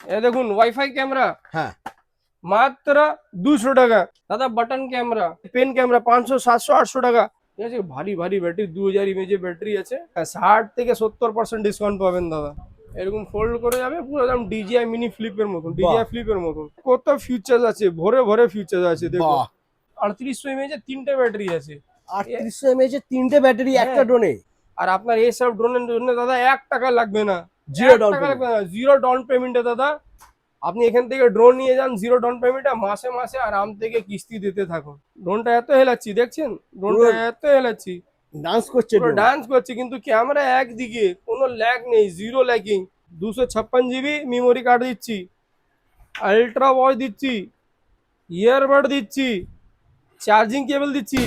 এ দেখুন wifi camera হ্যাঁ মাত্র 200 টাকা। দাদা বাটন ক্যামেরা, পেন ক্যামেরা 500 700 800 টাকা। ঠিক আছে, ভারী ভারী ব্যাটারি, 2000 ইমেজের ব্যাটারি আছে। 60 থেকে 70% ডিসকাউন্ট পাবেন দাদা। এরকম ফোল্ড করে যাবে, পুরো একদম ডিজিআই মিনি ফ্লিপের মতন, বাহ ডিজিআই ফ্লিপের মতন। কত ফিচার্স আছে, ভরে ভরে ফিচার্স আছে দেখো। বাহ 3800 ইমেজের 3টে ব্যাটারি আছে। 3800 এমএএইচ এর 3টে ব্যাটারি একটা হ্যাঁ, ড্রোনে। আর আপনার এইসব ড্রোনের জন্য দাদা 1 টাকা লাগবে না। জিরো 1 ডাউন টাকা পেমেন্ট। লাগবে না, জিরো ডাউন পেমেন্টে দাদা আপনি এখান থেকে ড্রোন নিয়ে যান, জিরো ডাউন পেমেন্টে মাসে মাসে আরাম থেকে কিস্তি দিতে থাকুন। ড্রোনটা এত হেলাচ্ছি দেখছেন, পুরো ড্রোনটা এত হেলাচ্ছি, ডান্স করছে পুরো ড্রোন। ডান্স করছে, কিন্তু ক্যামেরা একদিকে, কোনো ল্যাগ নেই, zero lagging. 256 GB memory card দিচ্ছি, আলট্রা ওয়াচ দিচ্ছি, ইয়ারবাড দিচ্ছি, চার্জিং কেবল দিচ্ছি।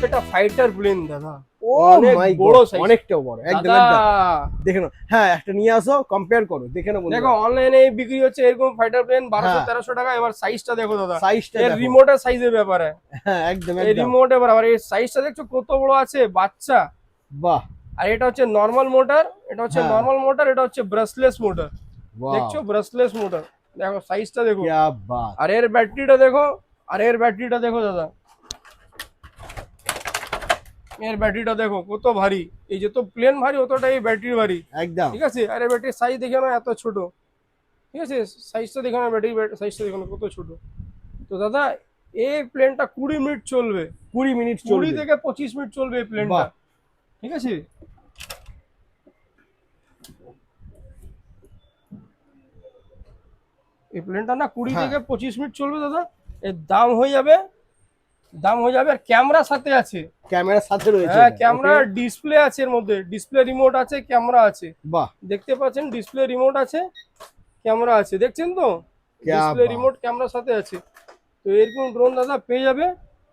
এটা ফাইটার প্লেন দাদা, ও অনেক মাই বড় গড, সাইজ অনেকটাও বড় একদম দাদা। একদম। দেখে নাও, হ্যাঁ একটা নিয়ে আসো, কম্পেয়ার করো, দেখে নাও দেখো বন্ধুরা। অনলাইনে বিক্রি হচ্ছে এরকম ফাইটার প্লেন 1200 হ্যাঁ 1300 টাকা। এবার সাইজটা দেখো দাদা, সাইজটা এর দেখো। রিমোটের সাইজের ব্যাপারে। হ্যাঁ একদম এই একদম। রিমোটে বরাবর এই সাইজটা দেখছো কত বড় আছে, বাচ্চা। বাহ। আর এটা হচ্ছে নর্মাল মোটর, এটা হচ্ছে হ্যাঁ নর্মাল মোটর, এটা হচ্ছে ব্রাশলেস মোটর। ওয়াও দেখছো ব্রাশলেস মোটর, দেখো সাইজটা দেখো। क्या बात। আর এর ব্যাটারিটা দেখো, আর এর ব্যাটারিটা দেখো দাদা, এর ব্যাটারিটা দেখো কত ভারী। এই যে তো প্লেন ভারী, অতটাই ব্যাটারি ভারী। একদম। ঠিক আছে, আর এর ব্যাটারির সাইজ দেখে না এত ছোট। ঠিক আছে, সাইজটা দেখো না, ব্যাটারি সাইজটা দেখো না কত ছোট। তো দাদা এই প্লেনটা 20 মিনিট চলবে, 20 মিনিট 20 চলবে। থেকে 25 মিনিট চলবে এই প্লেনটা। বাহ। ঠিক আছে, এই প্লেনটা না 20 হ্যাঁ থেকে 25 মিনিট চলবে দাদা। এর দাম হয়ে যাবে, দাম হয়ে যাবে। আর ক্যামেরা সাথে আছে। ক্যামেরার সাথে রয়েছে হ্যাঁ এটা, ক্যামেরা, ওকে। ডিসপ্লে আছে এর মধ্যে, ডিসপ্লে রিমোট আছে, ক্যামেরা আছে। বাহ দেখতে পাচ্ছেন ডিসপ্লে রিমোট আছে, ক্যামেরা আছে, দেখছেন তো? क्या ডিসপ্লে बात। রিমোট ক্যামেরার সাথে আছে। তো এরকম ড্রোন দাদা পেয়ে যাবে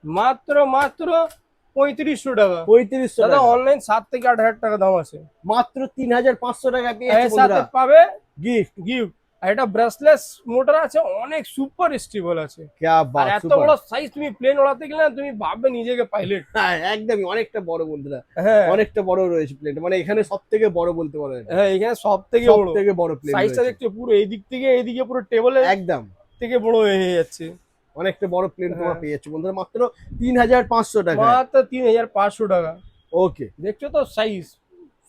মাত্র মাত্র 3500 টাকা। 3500 দাদা টাকা। অনলাইন 7 থেকে 8 হাজার টাকা দাম আছে। মাত্র 3500 টাকা পেয়ে যাচ্ছে এর সাথে বন্ধুরা পাবে গিফট। গিফট। আর এটা ব্রাশলেস মোটর আছে, অনেক সুপার স্টেবল আছে। क्या আর बात, এত সুপার। বড় সাইজ, তুমি প্লেন ওড়াতে গেলে না, তুমি ভাববে নিজেকে পাইলট। হ্যাঁ একদমই, অনেকটা বড় বন্ধুরা। হ্যাঁ অনেকটা বড় রয়েছে প্লেনটা, মানে এখানে সব থেকে বড় বলতে পারো এটা। হ্যাঁ, এখানে সব থেকে সব বড়। থেকে বড় প্লেন সাইজটা রয়েছে। দেখছো পুরো এই দিক থেকে এইদিকে পুরো টেবিলের একদম থেকে বড় হয়ে যাচ্ছে। অনেকটা বড় প্লেন তোমরা হ্যাঁ, পেয়ে যাচ্ছ বন্ধুরা মাত্র 3500 টাকায়। মাত্র 3500 টাকা। ওকে দেখছো তো সাইজ,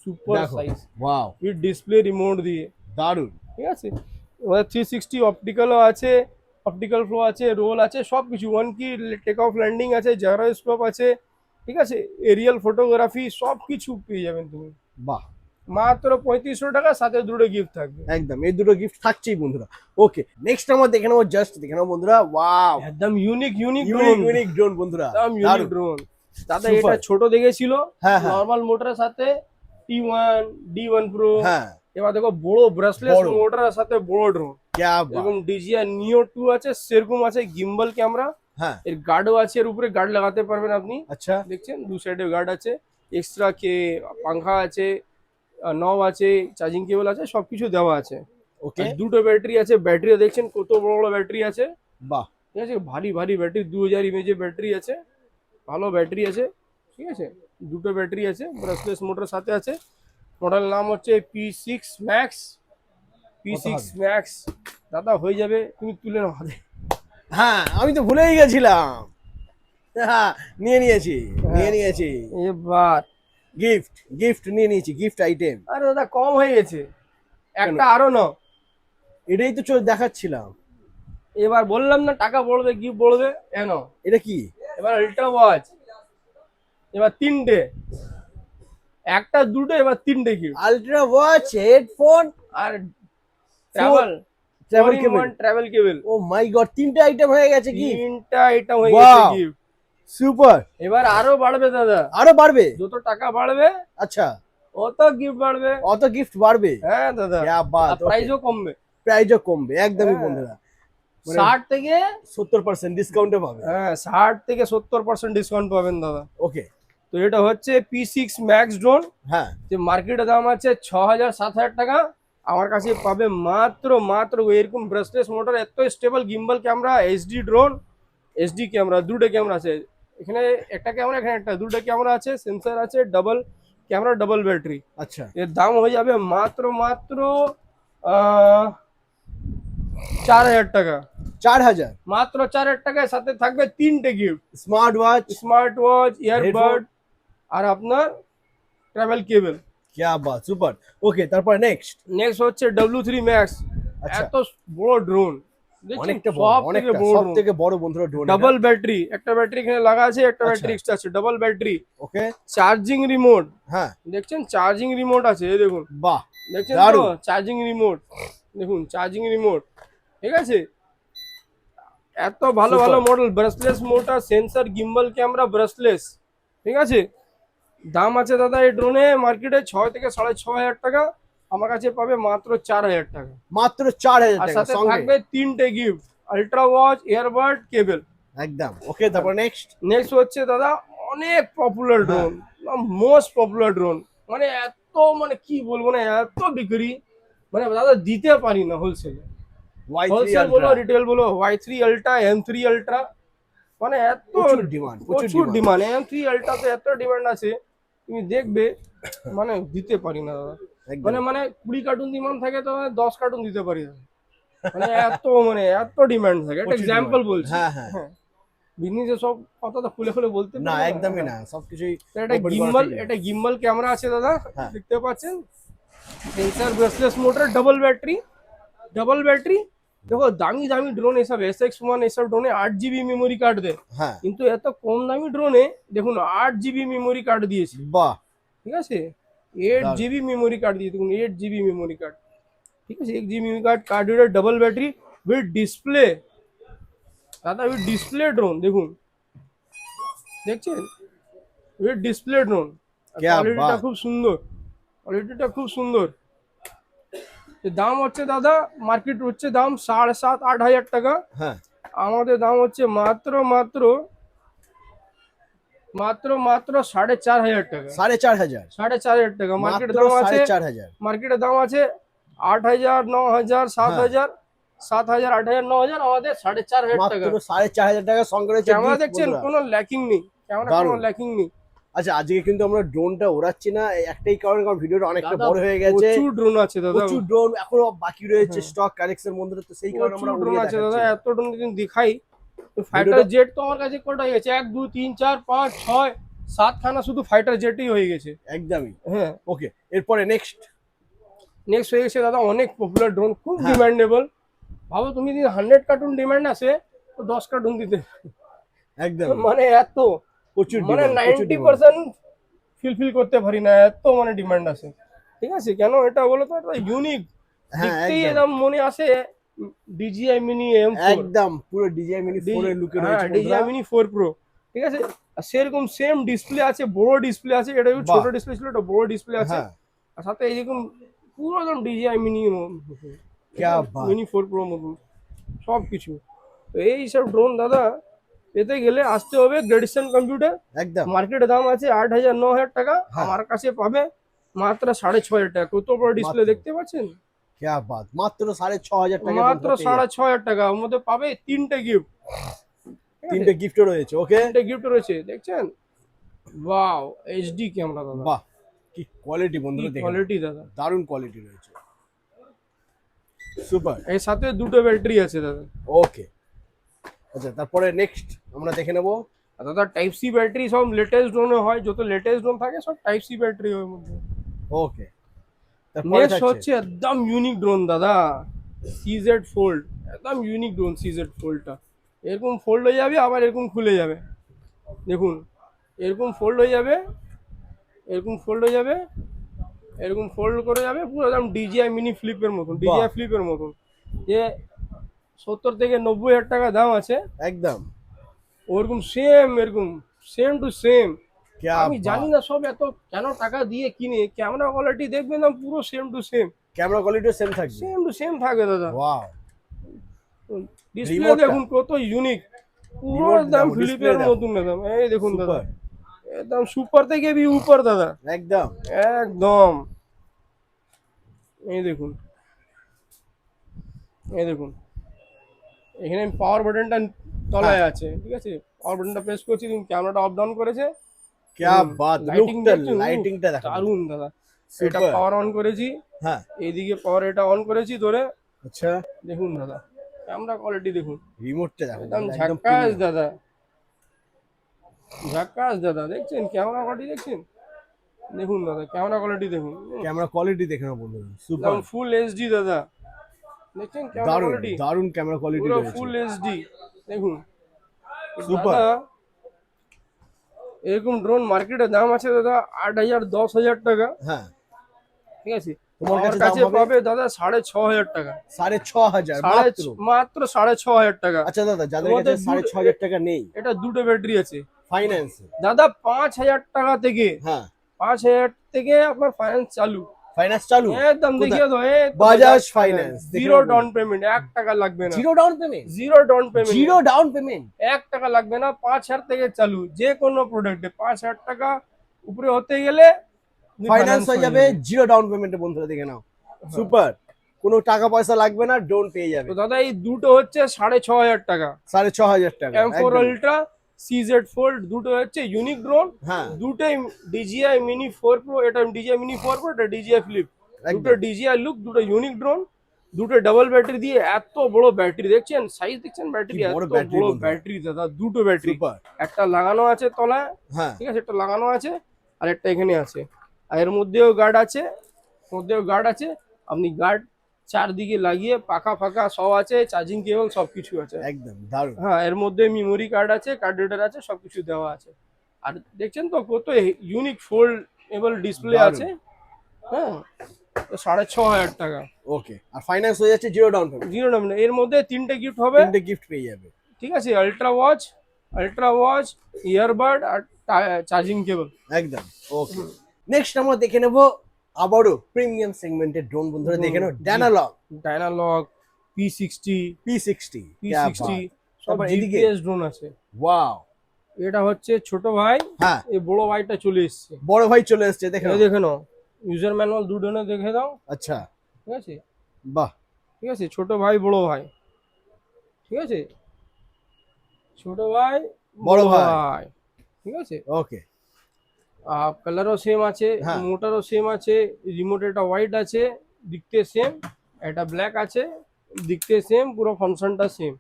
সুপার দেখো, size, wow with display remote দিয়ে। দারুন। ঠিক আছে, এবার 360 অপটিক্যালও আছে, অপটিক্যাল ফ্লো আছে, রোল আছে, সব কিছু। ওয়ান কি টেক অফ ল্যান্ডিং আছে, জাইরোস্কোপ আছে। ঠিক আছে, এরিয়াল ফটোগ্রাফি সব কিছু পেয়ে যাবেন তুমি বাহ মাত্র 3500 টাকা, সাথে দুটো গিফট থাকবে। একদম, এই দুটো গিফট থাকছেই বন্ধুরা। ওকে নেক্সট আমরা দেখে নেবো, জাস্ট দেখে নেবো বন্ধুরা। ওয়াও একদম unique unique unique drone, unique drone বন্ধুরা, একদম ইউনিক দারুন। ড্রোন। দাদা Super। এটা ছোট দেখেছিল হ্যাঁ হ্যাঁ নরমাল মোটরের সাথে, T1 D1 Pro। হ্যাঁ এবার দেখো বড় ব্রাশলেস বড়। মোটরের সাথে বড় ড্রোন। क्या बात। এরকম DJI Neo 2 আছে, সেরকম আছে গিম্বল ক্যামেরা। হ্যাঁ এর গার্ডও আছে, এর উপরে গার্ড লাগাতে পারবেন আপনি। আচ্ছা দেখছেন দু সাইডে গার্ড আছে, এক্সট্রা কে পাংখা আছে, নব আছে, চার্জিং কেবল আছে, সবকিছু দেওয়া আছে। ওকে আর দুটো ব্যাটারি আছে, ব্যাটারি দেখছেন কত বড় বড় ব্যাটারি আছে। বাহ ঠিক আছে, ভারী ভারী ব্যাটারি, 2000 ইমেজের ব্যাটারি আছে, ভালো ব্যাটারি আছে। ঠিক আছে, দুটো ব্যাটারি আছে, ব্রাশলেস মোটরের সাথে আছে। মডেল নাম হচ্ছে P6 Max, কত P6 হবে? Max। দাদা হয়ে যাবে, তুমি তুলে নাও হাতে। হ্যাঁ আমি তো ভুলেই গেছিলাম। হ্যাঁ নিয়ে নিয়েছি, নিয়ে নিয়েছি। এবার গিফট গিফট নিয়ে নিয়েছি, গিফট আইটেম। আরে দাদা কম হয়ে গেছে, একটা আরো নাও। এটাই তো দেখাচ্ছিলাম। এবার বললাম না টাকা পড়বে, গিফট পড়বে, এনো। এটা কি? এবার আল্ট্রা ওয়াচ, এবার 3টে, একটা দুটো, এবার 3টে গিফট। আলট্রা ওয়াচ, হেডফোন আর ট্রাভেল, ট্রাভেল কেবল। ট্রাভেল কেবল। ও মাই গড, তিনটে আইটেম হয়ে গেছে কি? 3টা আইটেম হয়ে গেছে Wow। গিফট। সুপার। এবার আরো বাড়বে দাদা, আরো বাড়বে? যত টাকা বাড়বে আচ্ছা অত গিফট বাড়বে। অত গিফট বাড়বে? হ্যাঁ দাদা, क्या बात। প্রাইসও কমবে। প্রাইজও কমবে একদমই হ্যাঁ। বন্ধুরা। মানে 60 থেকে 70% ডিসকাউন্টে পাবে। হ্যাঁ 60 থেকে 70% ডিসকাউন্ট পাবেন দাদা। ওকে। তো এটা হচ্ছে P6 ম্যাক্স ড্রোন, হ্যাঁ যে মার্কেটে দাম আছে 6000 7000 টাকা, আমার কাছে পাবে মাত্র মাত্র এরকম ব্রাশলেস মোটর, এত stable gimbal camera, HD drone, HD camera, দুটো ক্যামেরা আছে এখানে, একটা ক্যামেরা এখানে একটা, দুটো ক্যামেরা আছে, সেন্সর আছে, ডাবল ক্যামেরা, ডাবল ব্যাটারি। আচ্ছা এর দাম হয়ে যাবে মাত্র মাত্র 4000 টাকা। 4000। মাত্র 4000 টাকায় সাথে থাকবে 3টে gift, smart watch, smart watch, earbud আর আপনার ট্রাভেল কেবল। क्या बात, সুপার। ওকে, তারপরে নেক্সট। নেক্সট হচ্ছে W3 ম্যাক্স, আচ্ছা এত বড় ড্রোন, অনেকটা বড়, অনেকটা সব থেকে বড় বন্ধুরা ড্রোন। ডাবল ব্যাটারি, একটা ব্যাটারি এখানে লাগা আছে, একটা আচ্ছা। ব্যাটারি এক্সট্রা আছে, ডাবল ব্যাটারি, ওকে চার্জিং রিমোট, হ্যাঁ দেখছেন চার্জিং রিমোট আছে, এই দেখুন, বাহ দেখছেন তো দারুণ। চার্জিং রিমোট, দেখুন চার্জিং রিমোট, ঠিক আছে। এত ভালো Super. ভালো model, brushless motor, sensor, gimbal camera, brushless, ঠিক আছে। দাম আছে দাদা এই ড্রোনে মার্কেটে 6 থেকে 6500 টাকা, আমার কাছে পাবে মাত্র 4000 টাকা। মাত্র 4000 আর টাকা সাথে সঙ্গে থাকবে 3টে গিফট, আল্ট্রা ওয়াচ, ইয়ারবাড, কেবল। একদম। ওকে, তারপর নেক্সট। নেক্সট হচ্ছে দাদা অনেক popular drone, most popular drone, মানে এত, মানে কি বলবো না, এত বিক্রি, মানে দাদা দিতে পারি না হোলসেলে, Y3 হোলসেল বলো আলট্রা, রিটেল বলো, Y3 আলট্রা, M3 আলট্রা, মানে এত প্রচুর ডিমান্ড, প্রচুর ডিমান্ড, M3 আলট্রাতে এত ডিমান্ড আছে তুমি দেখবে, মানে দিতে পারি না দাদা, মানে মানে 20 কার্টুন ডিমান্ড থাকে তো 10 কার্টুন দিতে পারি না, মানে এত ডিমান্ড থাকে। একটা প্রচুর এক্সাম্পল demand। বলছি, হ্যাঁ হ্যাঁ হ্যাঁ বিজনেসে সব কথা তো খুলে খুলে বলতে না, পারবো একদমই হ্যাঁ। না, সবকিছুই তো এটা open করা গিম্বল, ঠিক না। এটা গিম্বল ক্যামেরা আছে দাদা, হ্যাঁ। দেখতে পাচ্ছেন, sensor, brushless motor, double battery, double battery. দেখো দামি দামি ড্রোন এসব SX1 এসব ড্রোনে 8 GB মেমোরি কার্ড দেয়, হ্যাঁ কিন্তু এত কম দামি ড্রোনে দেখুন 8 GB মেমোরি কার্ড দিয়েছে, বাহ ঠিক আছে, 8 GB মেমোরি কার্ড দিয়ে দেখুন, 8 GB মেমোরি কার্ড, ঠিক আছে, 1 GB memory card, card reader, double battery, with display দাদা, উইথ ডিসপ্লে ড্রোন, দেখুন দেখছেন, উইথ ডিসপ্লে ড্রোন, क्या কোয়ালিটিটা बात। খুব সুন্দর, কোয়ালিটিটা খুব সুন্দর। এর দাম হচ্ছে দাদা, মার্কেট হচ্ছে দাম 7,500-8,000 টাকা, হ্যাঁ আমাদের দাম হচ্ছে মাত্র মাত্র মাত্র মাত্র 4,500 টাকা, 4500, 4,500 টাকা মার্কেট মাত্র দাম আছে, 4500। মার্কেটের দাম আছে 8,000, 9,000, 7,000, 7,000, 8,000, 9,000, আমাদের 4,500 টাকা। মাত্র 4500 টাকা সঙ্গে রয়েছে ক্যামেরা gift দেখছেন বন্ধুরা। কোনো ল্যাকিং নেই, ক্যামেরা কোনো দারুণ। ল্যাকিং নেই। আচ্ছা, আজকে কিন্তু আমরা ড্রোনটা ওড়াচ্ছি না, এই একটাই কারণ, কারণ ভিডিওটা অনেকটা দাদা, বড় হয়ে গেছে। প্রচুর ড্রোন আছে দাদা, প্রচুর ড্রোন এখনো বাকি রয়েছে হ্যাঁ। স্টক কালেকশন বন্ধুরা, তো সেই কারণে আমরা প্রচুর ড্রোন উড়িয়ে আছে দাদা, দেখাচ্ছি। এত ড্রোন যদি দেখাই, ফাইটার ভিডিওটা- জেট তো আমার কাছে কটা হয়ে গেছে, 1 2 3 4 5 6 7 খানা শুধু ফাইটার জেটই হয়ে গেছে, একদমই। হ্যাঁ। ওকে, এরপরে নেক্সট। নেক্সট হয়ে গেছে দাদা অনেক পপুলার ড্রোন, খুব হ্যাঁ। ডিমান্ডেবল, ভাবো তুমি যদি 100 কার্টুন ডিমান্ড আসে তো 10 কার্টুন দিতে, একদম মানে এত, প্রচুর মানে demand, প্রচুর demand। 90% ফিল করতে পারি না, এত মানে ডিমান্ড আছে, ঠিক আছে। কেন এটা বলো তো, এটা ইউনিক, হ্যাঁ দেখতেই একদম একদম মনে আসে DJI Mini M4, একদম পুরো DJI Mini 4 এর লুকে রয়েছে বন্ধুরা। DJI Mini 4 Pro, ঠিক আছে। আর সেরকম সেম ডিসপ্লে আছে, বড় ডিসপ্লে আছে, এটা একটু ছোট বাহ। ডিসপ্লে ছিল, এটা বড় ডিসপ্লে আছে, হ্যাঁ আর সাথে এইরকম পুরো একদম DJI Mini क्या बात। Mini 4 Pro মতন সব কিছু। তো এই সব ড্রোন দাদা পেতে গেলে আসতে হবে গ্রেডিসন কম্পিউটার, একদম মার্কেটের দাম আছে 8,000 9,000 টাকা, হ্যাঁ। আমার কাছে পাবে মাত্র 6,500 টাকা। কত বড় ডিসপ্লে মাত্র। দেখতে পাচ্ছেন, क्या बात, মাত্র 6500 টাকা মাত্র 6,500 টাকা, ওর মধ্যে পাবে 3টে গিফট, তিনটে গিফটও রয়েছে। ওকে, 3টে গিফট রয়েছে, দেখছেন, ওয়াও, এইচডি ক্যামেরা দাদা, বাহ কি কোয়ালিটি বন্ধুরা, দেখুন কোয়ালিটি দাদা, দারুণ কোয়ালিটি রয়েছে, সুপার। এর সাথে দুটো ব্যাটারি আছে দাদা। ওকে, আচ্ছা তারপরে নেক্সট আমরা দেখে নেব। আর দাদা টাইপ সি ব্যাটারি সব লেটেস্ট ড্রোনে হয়, যত লেটেস্ট ড্রোন থাকে সব টাইপ সি ব্যাটারি হয় মধ্যে। ওকে, তারপরে নেক্সট থাকছে হচ্ছে একদম ইউনিক ড্রোন দাদা, CZ ফোল্ড, একদম ইউনিক ড্রোন CZ ফোল্ডটা, এরকম ফোল্ড হয়ে যাবে, আবার এরকম খুলে যাবে, দেখুন এরকম ফোল্ড হয়ে যাবে, এরকম ফোল্ড হয়ে যাবে, এরকম ফোল্ড করে যাবে, পুরো একদম DJI মিনি ফ্লিপের মতন, DJI ফ্লিপের মতন, যে 70 থেকে 90,000 টাকা দাম আছে, একদম ওরকম সেম, এরকম সেম টু সেম। क्या আমি জানি না সব এত কেন টাকা দিয়ে কিনে, ক্যামেরা কোয়ালিটি দেখবেন না পুরো সেম টু সেম, ক্যামেরা কোয়ালিটিও সেম থাকবে। সেম টু সেম থাকবে দাদা। ওয়াও, ডিসপ্লে Remote টা? দেখুন কত ইউনিক, পুরো Remote একদম দেখো, ফিলিপের display দেখো। মতন একদম। এই দেখুন দাদা, সুপার, একদম সুপার থেকে ভি উপর দাদা, একদম। একদম। এই দেখুন, এই দেখুন, এখানে পাওয়ার বাটনটা তলায় আছে, ঠিক আছে? পাওয়ার বাটনটা প্রেস করছি, দেখুন ক্যামেরাটা অফ ডাউন করেছে। क्या बात, লাইটিং লুকটা, দেখছেন? লাইটিংটা দেখো। দারুন দাদা। এটা সুপার। পাওয়ার অন করেছি, হ্যাঁ, এইদিকে পাওয়ার এটা অন করেছি ধরে, আচ্ছা। দেখুন দাদা ক্যামেরা কোয়ালিটি দেখুন, রিমোটটা দেখো, একদম একদম ঝাক্কাস প্রিমিয়াম। দাদা, ঝাক্কাস দাদা। দেখছেন ক্যামেরা কোয়ালিটি দেখছেন? দেখুন দাদা ক্যামেরা কোয়ালিটি দেখুন, ক্যামেরা কোয়ালিটি দেখে নাও বন্ধুরা, সুপার। একদম ফুল এইচডি দাদা। দেখছেন ক্যামেরা দারুন, কোয়ালিটি? দারুন ক্যামেরা কোয়ালিটি পুরো রয়েছে। ফুল এইচডি দেখুন। সুপার। দাদা এরকম ড্রোন মার্কেটের দাম আছে দাদা 8,000 10,000 টাকা, হ্যাঁ, ঠিক আছে? তোমার আমার কাছে দাম কাছে হবে পাবে দাদা 6,500 টাকা, 6,500 সাড়ে মাত্র। মাত্র 6,500 টাকা। আচ্ছা দাদা, যাদের তোমাদের কাছে 6,500 টাকা নেই, এটা দুটো ব্যাটারি আছে ফাইন্যান্স। দাদা, 5,000 টাকা থেকে, হ্যাঁ, 5,000 থেকে আপনার ফাইন্যান্স চালু, ফাইন্যান্স চালু। একদম দেখিয়ে দাও। Bajaj finance, zero down payment, 1 টাকা লাগবে না, zero down payment. Zero down payment, zero down payment. 1 টাকা লাগবে না, 5,000 থেকে চালু। যে কোনো প্রোডাক্টে 5,000 টাকা উপরে হতে গেলে ফাইন্যান্স হয়ে যাবে জিরো ডাউন পেমেন্টে, বন্ধুরা দেখে নাও। সুপার, কোনো টাকা পয়সা লাগবে না, ড্রোন পেয়ে যাবে। তো দাদা এই দুটো হচ্ছে 6,500 টাকা। 6,500 টাকা। M4 একদম। Ultra CZ Fold দুটো হচ্ছে ইউনিক ড্রোন, হ্যাঁ, দুটোই DJI Mini 4 Pro, এটা DJI Mini 4 Pro, এটা DJI Flip, দুটো একদম। DJI লুক, দুটো ইউনিক ড্রোন, দুটো ডাবল ব্যাটারি দিয়ে। এত বড় ব্যাটারি দেখছেন, সাইজ দেখছেন ব্যাটারি, কি এত বড় বড় ব্যাটারি বন্ধুরা। ব্যাটারি দাদা, দুটো ব্যাটারি, সুপার। একটা লাগানো আছে তলায়, হ্যাঁ, ঠিক আছে, একটা লাগানো আছে আর একটা এখানে আছে, আর এর মধ্যেও গার্ড আছে, মধ্যেও গার্ড আছে। আপনি গার্ড চারদিকে লাগিয়ে পাখা ফাঁকা সব আছে, চার্জিং কেবল সব কিছু আছে। একদম দারুণ। হ্যাঁ, এর মধ্যে মেমোরি কার্ড আছে, কার্ড রিডার আছে, সবকিছু দেওয়া আছে। আর দেখছেন তো কত ইউনিক ফোল্ডেবল ডিসপ্লে দারুণ। আছে। হ্যাঁ, তো 6,500 টাকা, ওকে, আর ফাইন্যান্স হয়ে যাচ্ছে জিরো ডাউন পেমেন্ট। জিরো নাম। এর মধ্যে তিনটে গিফট হবে, তিনটে গিফট পেয়ে যাবে। ঠিক আছে? আল্ট্রা ওয়াচ, ইয়ারবাড আর চার্জিং কেবল। একদম। ওকে, নেক্সট আমরা দেখে নেব আবারও প্রিমিয়াম সেগমেন্টের ড্রোন, বন্ধুরা দেখে নাও। ডায়নালগ, ডায়নালগ P60, P60। P60 সব তারপর এদিকে জিপিএস ড্রোন আছে। ওয়াও। এটা হচ্ছে ছোট ভাই, হ্যাঁ, এই বড় ভাইটা চলে এসছে। বড় ভাই চলে এসেছে, দেখে নাও। এই দেখে নাও, ইউজার ম্যানুয়াল দুজনে দেখে দাও, আচ্ছা, ঠিক আছে? বাহ। ঠিক আছে, ছোট ভাই বড় ভাই, ঠিক আছে, ছোট ভাই বড় ভাই। ঠিক আছে। ওকে, আর কালারও সেম আছে, হ্যাঁ। মোটরও সেম আছে, রিমোট এটা হোয়াইট আছে, দেখতে সেম, এটা ব্ল্যাক আছে, দেখতে সেম, পুরো ফাংশনটা সেম।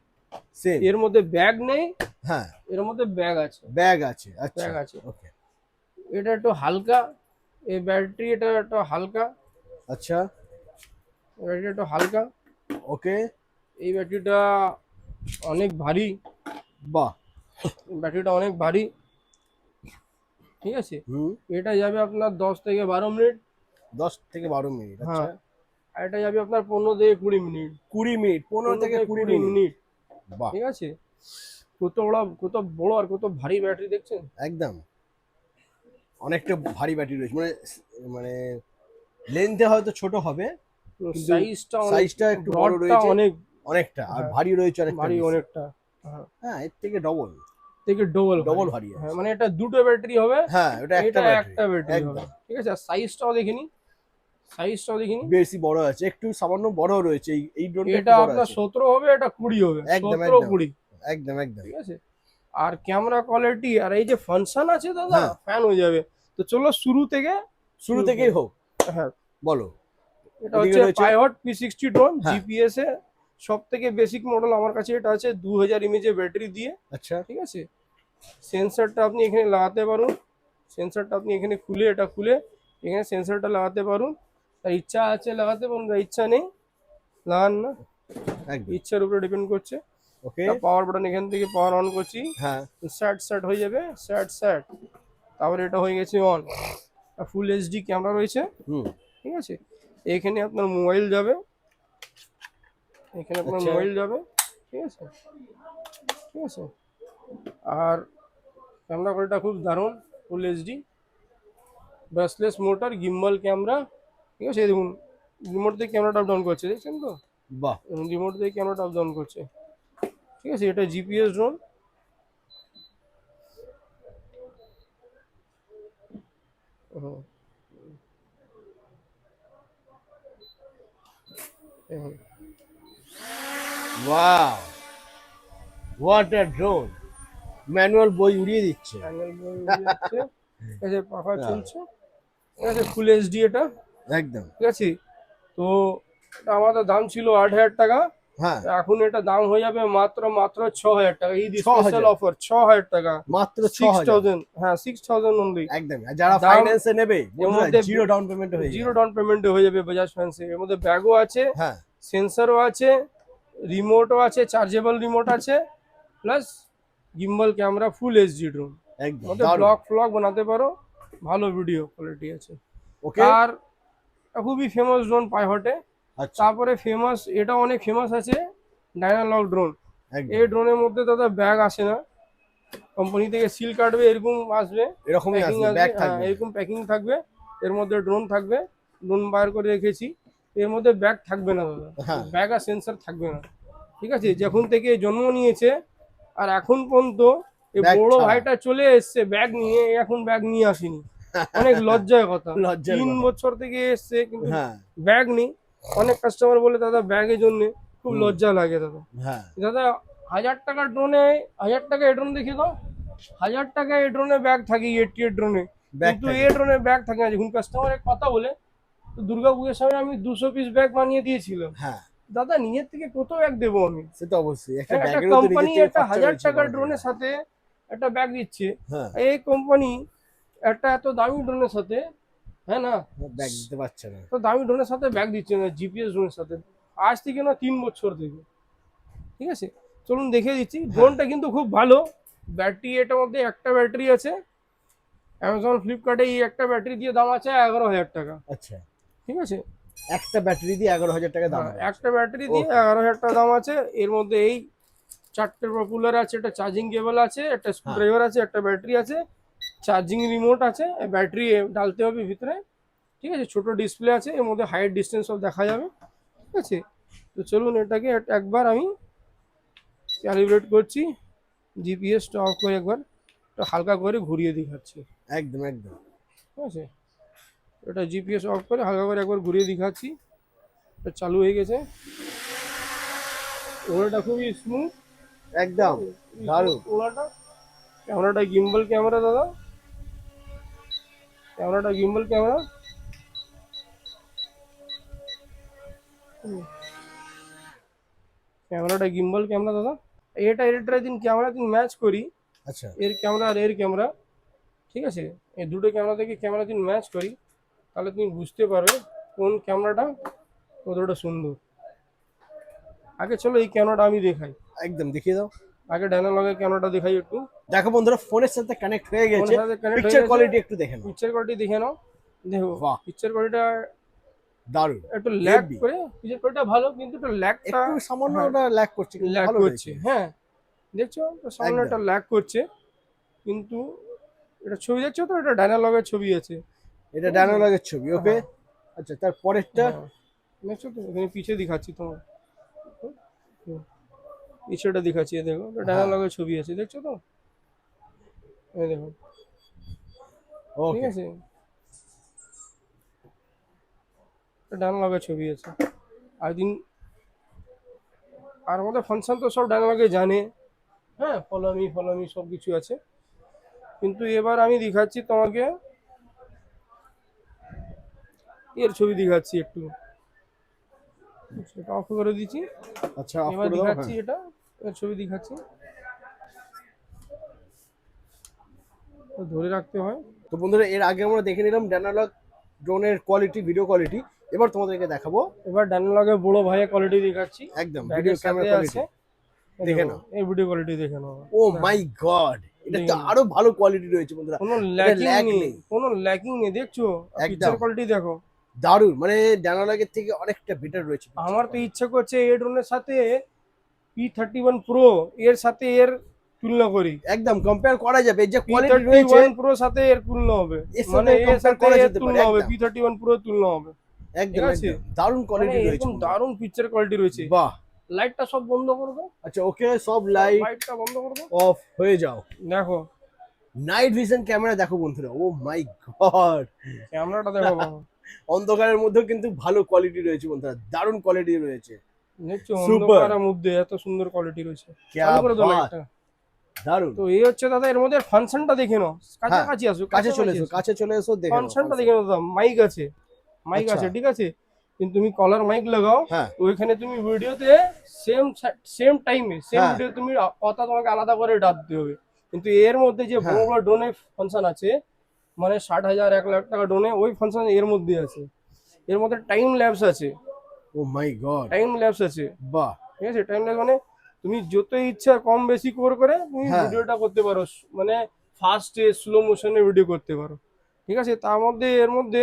সেম। এর মধ্যে ব্যাগ নেই, হ্যাঁ, এর মধ্যে ব্যাগ আছে, ব্যাগ আছে। আচ্ছা, ব্যাগ আছে। ওকে, এটা একটু হালকা, এই ব্যাটারি এটা একটু হালকা, আচ্ছা, ব্যাটারি একটু হালকা, ওকে, এই ব্যাটারিটা অনেক ভারী, বাহ। ব্যাটারিটা অনেক ভারী, ঠিক আছে। হুম, এটা যাবে আপনার 10 থেকে 12 মিনিট, 10 থেকে 12 মিনিট। আচ্ছা, হ্যাঁ। আর এটা যাবে আপনার 15 থেকে 20 মিনিট, 20 মিনিট, 15 থেকে 20 মিনিট। বাহ, ঠিক আছে। কত বড় আর কত ভারী ব্যাটারি দেখছেন? একদম। অনেকটা ভারী ব্যাটারি রয়েছে, মানে মানে লেন্থে হয়তো ছোট হবে, কিন্তু সাইজটা একটু বড় ব্রডটা রয়েছে, অনেক অনেকটা, আর হ্যাঁ, ভারী রয়েছে অনেকটা ভারী বেশি। অনেকটা, হ্যাঁ, হ্যাঁ, এর থেকে ডবল থেকে ডবল ভারী আছে। হ্যাঁ, মানে এটা দুটো ব্যাটারি হবে, হ্যাঁ, ওটা একটা এটা ব্যাটারি। একটা ব্যাটারি হবে, একদম ঠিক আছে। আর সাইজটাও দেখিনি, সাইজটাও দেখিনি। বেশি বড় আছে, একটু সামান্য বড় রয়েছে, এই ড্রোনটা এটা একটু বড় আপনার আছে। 17 হবে, এটা 20 হবে, একদম, 17 একদম। 20, একদম, একদম। ঠিক আছে। আর ক্যামেরা কোয়ালিটি আর এই যে ফাংশন আছে দাদা, হ্যাঁ। ফ্যান হয়ে যাবে। তো চলো শুরু থেকেই হোক, হ্যাঁ, বলো। এটা এদিকে হচ্ছে রয়েছে- পাইওট P60 ড্রোন, হ্যাঁ। জিপিএস এ সব থেকে বেসিক মডেল আমার কাছে এটা আছে, 2000 এমএএইচ ব্যাটারি দিয়ে, আচ্ছা, ঠিক আছে। সেন্সরটা আপনি এখানে লাগাতে পারুন, সেন্সরটা আপনি এখানে খুলে, এটা খুলে এখানে সেন্সরটা লাগাতে পারুন। তার ইচ্ছা আছে লাগাতে পারুন, তার ইচ্ছা নেই লাগান না, একদম। ইচ্ছার উপরে ডিপেন্ড করছে। ওকে, পাওয়ার বাটন এখান থেকে পাওয়ার অন করছি, হ্যাঁ, স্টার্ট হয়ে যাবে, স্টার্ট, তারপরে এটা হয়ে গেছে অন। ফুল এইচডি ক্যামেরা রয়েছে, হুম, ঠিক আছে। এখানে আপনার মোবাইল যাবে, এখানে আপনার আচ্ছা। মোবাইল যাবে, ঠিক আছে, ঠিক আছে। আর ক্যামেরা কোয়ালিটিটা খুব দারুণ, full HD, brushless motor, gimbal camera, ঠিক আছে। এই দেখুন রিমোট থেকে ক্যামেরাটা আপ ডাউন করছে, দেখছেন তো? বাহ, রিমোট থেকে ক্যামেরাটা আপ ডাউন করছে, ঠিক আছে, এটা GPS drone. Wow, what a drone! Manual বই উড়িয়ে দিচ্ছে। ঠিক আছে, পাখা চলছে, ঠিক আছে, ফুল এইচডি এটা, একদম। ঠিক আছে। তো এটা আমাদের দাম ছিল 8,000 টাকা, হ্যাঁ, এখন এটা দাম হয়ে যাবে মাত্র মাত্র 6,000 টাকা। ঈদ 6,000 স্পেশাল অফার 6,000 টাকা, মাত্র 6,000। 6,000, হ্যাঁ 6,000 অনলি। একদম। আর যারা দাম ফাইন্যান্সে নেবে এর মধ্যে জিরো ডাউন পেমেন্ট হয়ে জিরো যাবে। ডাউন পেমেন্টে হয়ে যাবে বাজাজ ফ্যান্সি। এর মধ্যে ব্যাগও আছে, হ্যাঁ, সেন্সরও আছে, রিমোটও আছে, চার্জেবল রিমোট আছে, plus gimbal camera, full HD drone. একদম মধ্যে দারুণ। ব্লগ বানাতে পারো, ভালো ভিডিও কোয়ালিটি আছে। ওকে। আর খুবই ফেমাস ড্রোন পাইহটে। আচ্ছা, তারপরে ফেমাস, এটা অনেক ফেমাস আছে, ডায়নালগ ড্রোন। একদম এই ড্রোনের মধ্যে দাদা ব্যাগ আসে না, কোম্পানি থেকে সিল কাটবে, এরকম আসবে, এরকমই প্যাকিং আসবে, আসবে, ব্যাগ হ্যাঁ থাকবে। এরকম প্যাকিং থাকবে, এর মধ্যে ড্রোন থাকবে, ড্রোন বার করে রেখেছি। এর মধ্যে ব্যাগ থাকবে না দাদা, হ্যাঁ। ব্যাগ আর সেন্সর থাকবে না, ঠিক আছে। যখন থেকে জন্ম নিয়েছে আর এখন পর্যন্ত এই ব্যাগ বড় ছাড়া। ভাইটা চলে এসছে ব্যাগ নিয়ে, এখন ব্যাগ নিয়ে আসেনি, অনেক লজ্জার কথা। লজ্জার 3 কথা। বছর থেকে এসছে কিন্তু হ্যাঁ, ব্যাগ নেই। অনেক কাস্টমার বলে দাদা ব্যাগের জন্য খুব হুম। লজ্জা লাগে দাদা। হ্যাঁ, দাদা 1,000 টাকার ড্রোনে, 1,000 টাকা এই ড্রোন দেখিয়ে দাও, 1,000 টাকা এই ড্রোনে ব্যাগ থাকে, 88 ড্রোনে, ব্যাগ কিন্তু থাকে। এই ড্রোনে ব্যাগ থাকে না। যখন কাস্টমারের কথা বলে, তো দুর্গাপুজোর সময় আমি 200 পিস ব্যাগ বানিয়ে দিয়েছিলাম। হ্যাঁ, দাদা নিজের থেকে কত ব্যাগ দেবো আমি? সে তো অবশ্যই। একটা একটা ব্যাগেরও তো নিজের কোম্পানি থেকে একটা খরচা 1,000 রয়েছে টাকার বড় ড্রোনের জায়গায়। সাথে একটা ব্যাগ দিচ্ছে, হ্যাঁ, এই কোম্পানি একটা এত দামি ড্রোনের সাথে, হ্যাঁ না, ব্যাগ দিতে পারছে না। তো দামি ড্রোনের সাথে ব্যাগ দিচ্ছে না, জিপিএস ড্রোনের সাথে, আজ থেকে না 3 বছর থেকে, ঠিক আছে। চলুন দেখে দিচ্ছি। ড্রোনটা কিন্তু খুব ভালো, ব্যাটারি এটার মধ্যে একটা ব্যাটারি আছে। অ্যামাজন ফ্লিপকার্টে এই একটা ব্যাটারি দিয়ে দাম আছে 11,000 টাকা, আচ্ছা, ঠিক আছে। একটা ব্যাটারি দিয়ে 11,000 টাকা দাম হ্যাঁ, রয়েছে। একটা ব্যাটারি দিয়ে Okay. 11,000 টাকা দাম আছে। এর মধ্যে এই 4টে পপুলার আছে, একটা চার্জিং কেবল আছে, একটা স্ক্রু ড্রাইভার আছে, একটা ব্যাটারি আছে, চার্জিং রিমোট আছে, ব্যাটারি ডালতে হবে ভিতরে, ঠিক আছে। ছোট ডিসপ্লে আছে, এর মধ্যে হাইট ডিস্টেন্স সব দেখা যাবে, ঠিক আছে। তো চলুন এটাকে একবার আমি ক্যালিব্রেট করছি, জিপিএসটা অফ করে একবার একটু হালকা করে ঘুরিয়ে দেখাচ্ছি, একদম একদম। ঠিক আছে। এটা জিপিএস অফ করে হালকা করে একবার ঘুরিয়ে দেখাচ্ছি, এটা চালু হয়ে গেছে। ওটা খুবই স্মুথ, একদম দারুণ। ওলাটা। ক্যামেরাটা গিম্বল ক্যামেরা দাদা, ক্যামেরাটা গিম্বল ক্যামেরা, ক্যামেরাটা গিম্বল ক্যামেরা দাদা। এটা দিন ক্যামেরা দিন ম্যাচ করি, আচ্ছা, এর ক্যামেরা আর এর ক্যামেরা, ঠিক আছে। এই দুটো ক্যামেরা থেকে ক্যামেরা দিন ম্যাচ করি, তাহলে তুমি বুঝতে পারবে কোন ক্যামেরাটা কতটা সুন্দর। আগে চলো এই ক্যামেরাটা আমি দেখাই, একদম দেখিয়ে দাও। আগে ডায়নালগের ক্যামেরাটা দেখাই একটু। দেখো বন্ধুরা, ফোনের সাথে কানেক্ট হয়ে গেছে। ফোনের সাথে connect হয়ে পিকচার গেছে। কোয়ালিটি একটু দেখে নাও। পিকচার কোয়ালিটি দেখে নাও, দেখো বাহ, পিকচার কোয়ালিটিটা দারুণ। একটু ল্যাগ Heavy। করে, পিকচার কোয়ালিটিটা ভালো কিন্তু একটু ল্যাগটা একটু সামান্য হ্যাঁ, ওটা ল্যাগ করছে, কিন্তু ল্যাগ ভালো করছে, রয়েছে। হ্যাঁ দেখছো তো সামনে একদম। একটা ল্যাগ করছে, কিন্তু এটা ছবি দেখছো তো, এটা ডায়নালগের ছবি আছে, এটা ডায়নালগের ছবি। ওকে, হ্যাঁ। আচ্ছা, তার পরেরটা। হ্যাঁ, দেখছো তো, এখানে পিছে দেখাচ্ছি তোমার, পিছেটা দেখাচ্ছি, এই দেখো এটা ডায়নালগের ছবি আছে, দেখছো তো, এই দেখো, ঠিক ওকে, আছে, ডায়নালগের ছবি আছে। আর দিন আর আমাদের ফাংশন তো সব ডায়নালগে জানে, হ্যাঁ, ফলো মি সব কিছু আছে। কিন্তু এবার আমি দেখাচ্ছি তোমাকে, এর ছবি দেখাচ্ছি একটু, সেটা অফ করে দিচ্ছি। আচ্ছা, অফ এবার করে দাও। দেখাচ্ছি, হ্যাঁ, এটা এর ছবি দেখাচ্ছি, তো ধরে রাখতে হয়। তো বন্ধুরা, এর আগে আমরা দেখে নিলাম ডায়নালগ ড্রোনের কোয়ালিটি, ভিডিও কোয়ালিটি। এবার তোমাদেরকে দেখাবো এবার ডায়নালগের বড় ভাইয়ের কোয়ালিটি দেখাচ্ছি, একদম ভিডিও ব্যাগের ক্যামেরা সাথে কোয়ালিটি। আছে, এই দেখে দেখো, নাও। এই ভিডিও কোয়ালিটি দেখে নাও। ও মাই গড, এটা তো দেখে নাও। আরো ভালো কোয়ালিটি রয়েছে বন্ধুরা। কোনো ল্যাগ ল্যাকিং নেই। নেই, কোনো ল্যাকিং নেই, দেখছো পিকচার কোয়ালিটি দেখো। দারুণ, মানে ডায়নালগের থেকে অনেকটা বেটার রয়েছে। আমার তো ইচ্ছা করছে এই ড্রোনের সাথে P31 Pro এর সাথে এর তুলনা করি, একদম কম্পেয়ার করা যাবে, যে কোয়ালিটি রয়েছে P31 Pro সাথে এর তুলনা হবে, এর সাথে মানে এর compare সাথে করা এর যেতে পারে, তুলনা হবে, একদম। P31 Pro তুলনা হবে, একদম ঠিক আছে? একদম দারুণ মানে কোয়ালিটি রয়েছে এরকম বন্ধুরা। দারুণ পিকচার কোয়ালিটি রয়েছে। বাহ, লাইটটা সব বন্ধ করবে, আচ্ছা ওকে, সব লাইট লাইটটা বন্ধ করবে, অফ হয়ে যাও। দেখো নাইট ভিশন ক্যামেরা দেখো বন্ধুরা, ও মাই গড, ক্যামেরাটা দেখো বাবা, অন্ধকারের মধ্যেও কিন্তু ভালো কোয়ালিটি রয়েছে বন্ধুরা, দারুণ কোয়ালিটি রয়েছে। দেখছো Super. অন্ধকারের মধ্যে এত সুন্দর কোয়ালিটি রয়েছে। ক্যা চালু করে দাও বাত, লাইটটা। দারুণ। তো এই হচ্ছে দাদা এর মধ্যে ফাংশনটা দেখে নাও, কাছাকাছি আসো, কাছে চলে এসো, কাছে চলে এসো, দেখে নাও ফাংশনটা দেখে নাও দাদা। মাইক আছে, মাইক আচ্ছা। আছে, ঠিক আছে, কিন্তু তুমি কলার মাইক লাগাও, হ্যাঁ ওইখানে তুমি ভিডিওতে সেম সেম টাইমে সেম হ্যাঁ। ভিডিও তুমি কথা তোমাকে আলাদা করে ডাকতে হবে। কিন্তু এর মধ্যে যে বড় হ্যাঁ। বড় ড্রোনে ফাংশন আছে, মানে 60,000 1 লাখ টাকা ড্রোনে, ওই ফাংশন এর মধ্যে আছে। এর মধ্যে টাইম ল্যাপস আছে, ও মাই গড, টাইম ল্যাপস আছে, বাহ। ঠিক আছে। টাইম ল্যাপস মানে তুমি যত ইচ্ছা কম বেশি করে তুমি হ্যাঁ। ভিডিওটা করতে পারো, মানে ফাস্টে স্লো মোশনে ভিডিও করতে পারো, ঠিক আছে। তার মধ্যে এর মধ্যে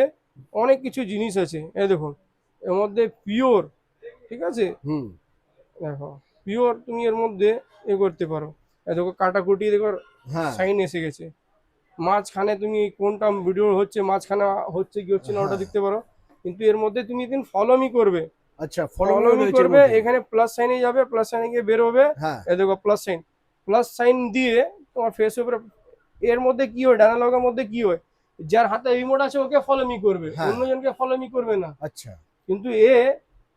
অনেক কিছু জিনিস আছে, এই দেখুন এর মধ্যে পিওর, ঠিক আছে, হুম। দেখো পিওর তুমি এর মধ্যে করতে পারো। এই দেখো কাটাকুটি দেখো, হ্যাঁ সাইন এসে গেছে, মাঝখানে তুমি কোনটা ভিডিও হচ্ছে, মাঝখানে হচ্ছে কি হচ্ছে না ওটা হ্যাঁ। দেখতে পারো। কিন্তু এর মধ্যে তুমি দিন ফলো মি করবে, আচ্ছা, ফলো ফলো মি রয়েছে করবে, এর মধ্যে। এখানে প্লাস সাইনে যাবে, প্লাস সাইনে গিয়ে বের হবে, হ্যাঁ এই দেখো প্লাস সাইন দিয়ে তোমার ফেসের উপরে। এর মধ্যে কি হয়, ডায়ালগের মধ্যে কি হয়, যার হাতে রিমোট আছে ওকে ফলো মি করবে, হ্যাঁ। অন্যজনকে ফলো মি করবে না। আচ্ছা। কিন্তু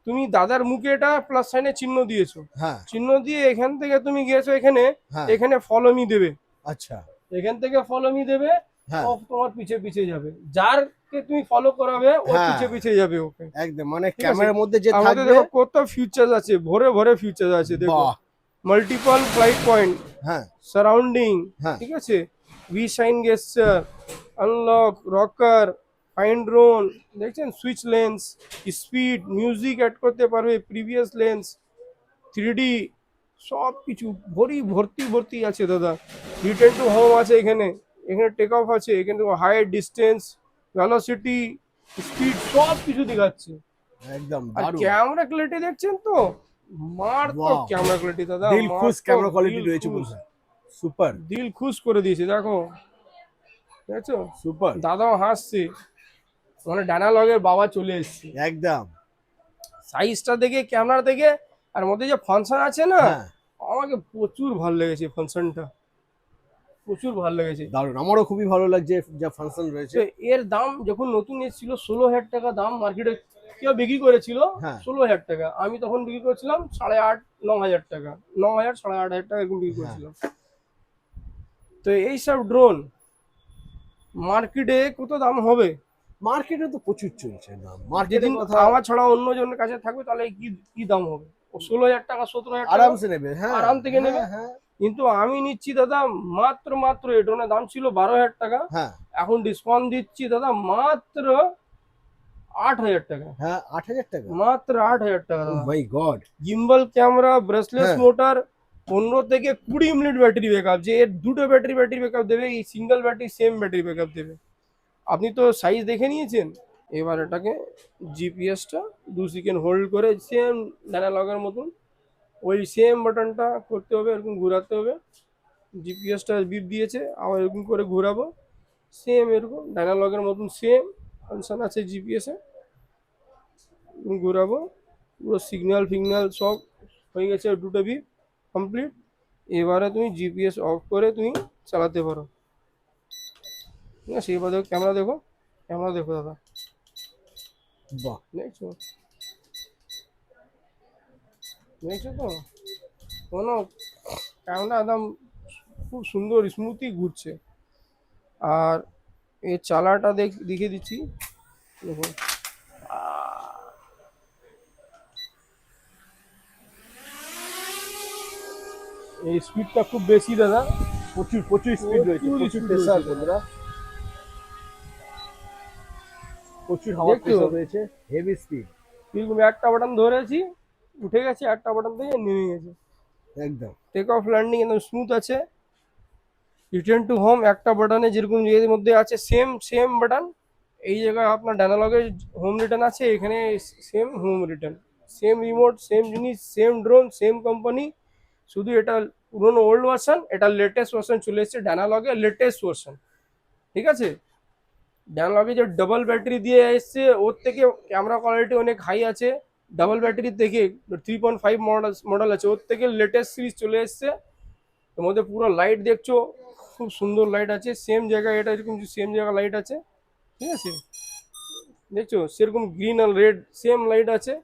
তুমি দাদার মুখে এটা প্লাস সাইনে চিহ্ন দিয়েছো, হ্যাঁ চিহ্ন দিয়ে এখান থেকে তুমি গিয়েছো এখানে, হ্যাঁ। এখানে ফলো মি দেবে, আচ্ছা। এখান থেকে ফলো মি দেবে, হ্যাঁ ও তোমার পিছে পিছে যাবে, যারকে তুমি ফলো করাবে ও হ্যাঁ। পিছে পিছে যাবে ওকে। একদম, মানে ঠিক আছে? ক্যামেরার মধ্যে যে আমাদের থাকবে। দেখো কত ফিচার্স আছে, ভরে ভরে ফিচার্স আছে, দেখো বাহ। মাল্টিপল ফ্লাইট পয়েন্ট, হ্যাঁ সারাউন্ডিং, হ্যাঁ। ঠিক আছে, V sign gesture, unlock, rocker, find drone, দেখছেন, switch lens, speed, music add করতে পারবে, প্রিভিয়াস লেন্স, 3D, সব কিছু ভর্তি ভর্তি আছে দাদা। রিটার্ন টু হোম আছে এখানে, এখানে টেক অফ আছে, এখানে হাইট, ডিস্টেন্স, ভেলোসিটি, স্পিড, সব কিছু দেখাচ্ছে। একদম আর দারুণ। ক্যামেরা কোয়ালিটি দেখছেন তো, মারাত্মক Wow. ক্যামেরা কোয়ালিটি দাদা, দিল খুশ মারাত্মক, ক্যামেরা কোয়ালিটি দিল রয়েছে খুশ। বন্ধুরা, সুপার দিল খুশ করে দিয়েছে, দেখো, দেখছো, সুপার। দাদাও হাসছে, মানে ডায়ালগের বাবা চলে এসছে। একদম। সাইজটা দেখে, ক্যামেরা দেখে, আর মধ্যে যে ফাংশন আছে না, হ্যাঁ আমাকে প্রচুর ভালো লেগেছে ফাংশনটা, প্রচুর ভালো লেগেছে। দারুণ, আমারও খুবই ভালো লাগছে যা ফাংশন রয়েছে। তো এর দাম যখন নতুন এসেছিল 16,000 টাকা দাম, মার্কেটে কেউ বিক্রি করেছিল হ্যাঁ 16,000 টাকা, আমি তখন বিক্রি করেছিলাম 8,500 টাকা, 9,000 8,500 টাকা এরকম বিক্রি হ্যাঁ। করেছিলাম। তো এইসব ড্রোন মার্কেটে কত দাম হবে, মার্কেটে তো প্রচুর চলছে না, মার্কেটের যেদিন কথা আমার ছাড়া অন্য জনের কাছে থাকবে তাহলে কি কি দাম হবে, ও 16,000 টাকা 17,000 টাকা আরামসে নেবে। হ্যাঁ আরাম থেকে নেবে। হ্যাঁ হ্যাঁ কিন্তু আমি নিচ্ছি দাদা মাত্র এই ড্রোনের দাম ছিল 12,000 টাকা, হ্যাঁ এখন ডিসকাউন্ট দিচ্ছি দাদা মাত্র 8,000 টাকা, হ্যাঁ। 8,000 টাকা, মাত্র 8,000 টাকা ও দাদা। মাই গড। গিম্বল ক্যামেরা, ব্রেসলেস হ্যাঁ। মোটর, 15 থেকে 20 মিনিট ব্যাটারি ব্যাকআপ, যে এর দুটো ব্যাটারি ব্যাকআপ দেবে, এই single battery same battery backup দেবে। আপনি তো সাইজ দেখে নিয়েছেন, এবার এটাকে জিপিএসটা 2 সেকেন্ড হোল্ড করে সেম অ্যানালগের মতন ওই সেম বাটনটা করতে হবে, এরকম ঘোরাতে হবে, জিপিএসটা বিপ দিয়েছে, আবার এরকম করে ঘোরাবো, সেম এরকম অ্যানালগের মতন সেম ফাংশন আছে জিপিএসে, ঘোরাবো, পুরো সিগন্যাল ফিগন্যাল সব হয়ে গেছে, দুটো বিপ কমপ্লিট। এবারে তুমি জিপিএস অফ করে তুমি চালাতে পারো, ঠিক আছে। এবার দেখো ক্যামেরা দেখো দাদা, বাহ। দেখছো, দেখছো তো, কোনো ক্যামেরা একদম খুব সুন্দর স্মুথই ঘুরছে। আর এর চালাটা দেখিয়ে দিচ্ছি, দেখুন, এই স্পিডটা খুব বেশি দাদা, প্রচুর প্রচুর স্পিড রয়েছে, প্রচুর প্রচুর speed প্রেসার রয়েছে। বন্ধুরা, প্রচুর হাওয়া দেখছো? প্রেসার রয়েছে, হেভি স্পিড। এরকম একটা বাটন ধরেছি উঠে গেছে, একটা বাটন থেকে নেমে গেছে, একদম। টেক অফ ল্যান্ডিং একদম স্মুথ আছে। রিটার্ন টু হোম একটা বাটনে যেরকম এর মধ্যে আছে সেম বাটন, এই জায়গায় আপনার ডায়ালগে হোম রিটার্ন আছে, এখানে same home return, same remote, same জিনিস, সেম ড্রোন, সেম কোম্পানি, শুধু এটা পুরোনো ওল্ড ভার্সন, এটা লেটেস্ট ভার্সন চলে এসেছে ডায়ালগে, লেটেস্ট ভার্সন, ঠিক আছে। ডায়ালগে যে ডাবল ব্যাটারি দিয়ে এসছে, ওর থেকে ক্যামেরা কোয়ালিটি অনেক হাই আছে, ডাবল ব্যাটারি থেকে 3.5 মডেল আছে, ওর থেকে লেটেস্ট সিরিজ চলে এসছে। এর মধ্যে পুরো লাইট দেখছো, খুব সুন্দর লাইট আছে, সেম জায়গায় এটা এরকম সেম জায়গায় লাইট আছে, ঠিক আছে, দেখছো সেরকম গ্রিন আর রেড সেম লাইট আছে।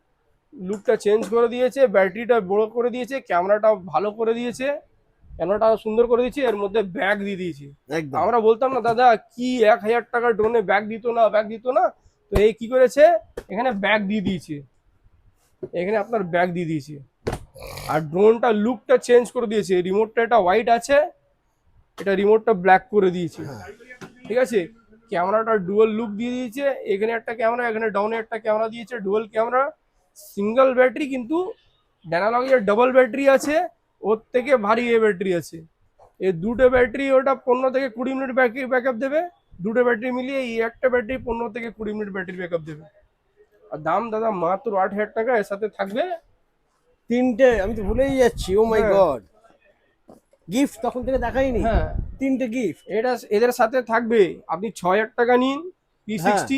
লুকটা চেঞ্জ করে দিয়েছে, ব্যাটারিটা বড় করে দিয়েছে, ক্যামেরাটা ভালো করে দিয়েছে, ক্যামেরাটা সুন্দর করে দিয়েছে, এর মধ্যে ব্যাগ দিয়ে দিয়েছি। একদম আমরা বলতাম না দাদা কি 1000 টাকার ড্রোনে ব্যাগ দিত না, ব্যাগ দিত না, তো এই কি করেছে এখানে ব্যাগ দিয়ে দিয়েছে, এখানে আপনার ব্যাগ দিয়ে দিয়েছে। আর ড্রোনটা লুকটা চেঞ্জ করে দিয়েছে, রিমোটটা এটা হোয়াইট আছে, এটা রিমোটটা ব্ল্যাক করে দিয়েছে, ঠিক আছে। ক্যামেরাটা ডুয়াল লুক দিয়ে দিয়েছে, এখানে একটা ক্যামেরা, এখানে ডাউনে একটা ক্যামেরা দিয়েছে, ডুয়াল ক্যামেরা, সিঙ্গেল ব্যাটারি, কিন্তু ড্যানালগের ডাবল ব্যাটারি আছে, ওর থেকে ভারী এ ব্যাটারি আছে। এই দুটো ব্যাটারি ওটা 15 থেকে 20 মিনিট ব্যাকআপ দেবে, দুটো ব্যাটারি মিলিয়ে এই একটা ব্যাটারি 15 থেকে 20 মিনিট ব্যাটারি ব্যাকআপ দেবে। আর দাম দাদা মাত্র 8000 টাকা, এর সাথে থাকবে তিনটে, আমি তো ভুলেই যাচ্ছি, ও মাই হ্যাঁ। গড, গিফট তখন থেকে দেখাইনি। হ্যাঁ, তিনটে গিফট। এটা এদের সাথে থাকবে, আপনি 6000 টাকা নিন P60,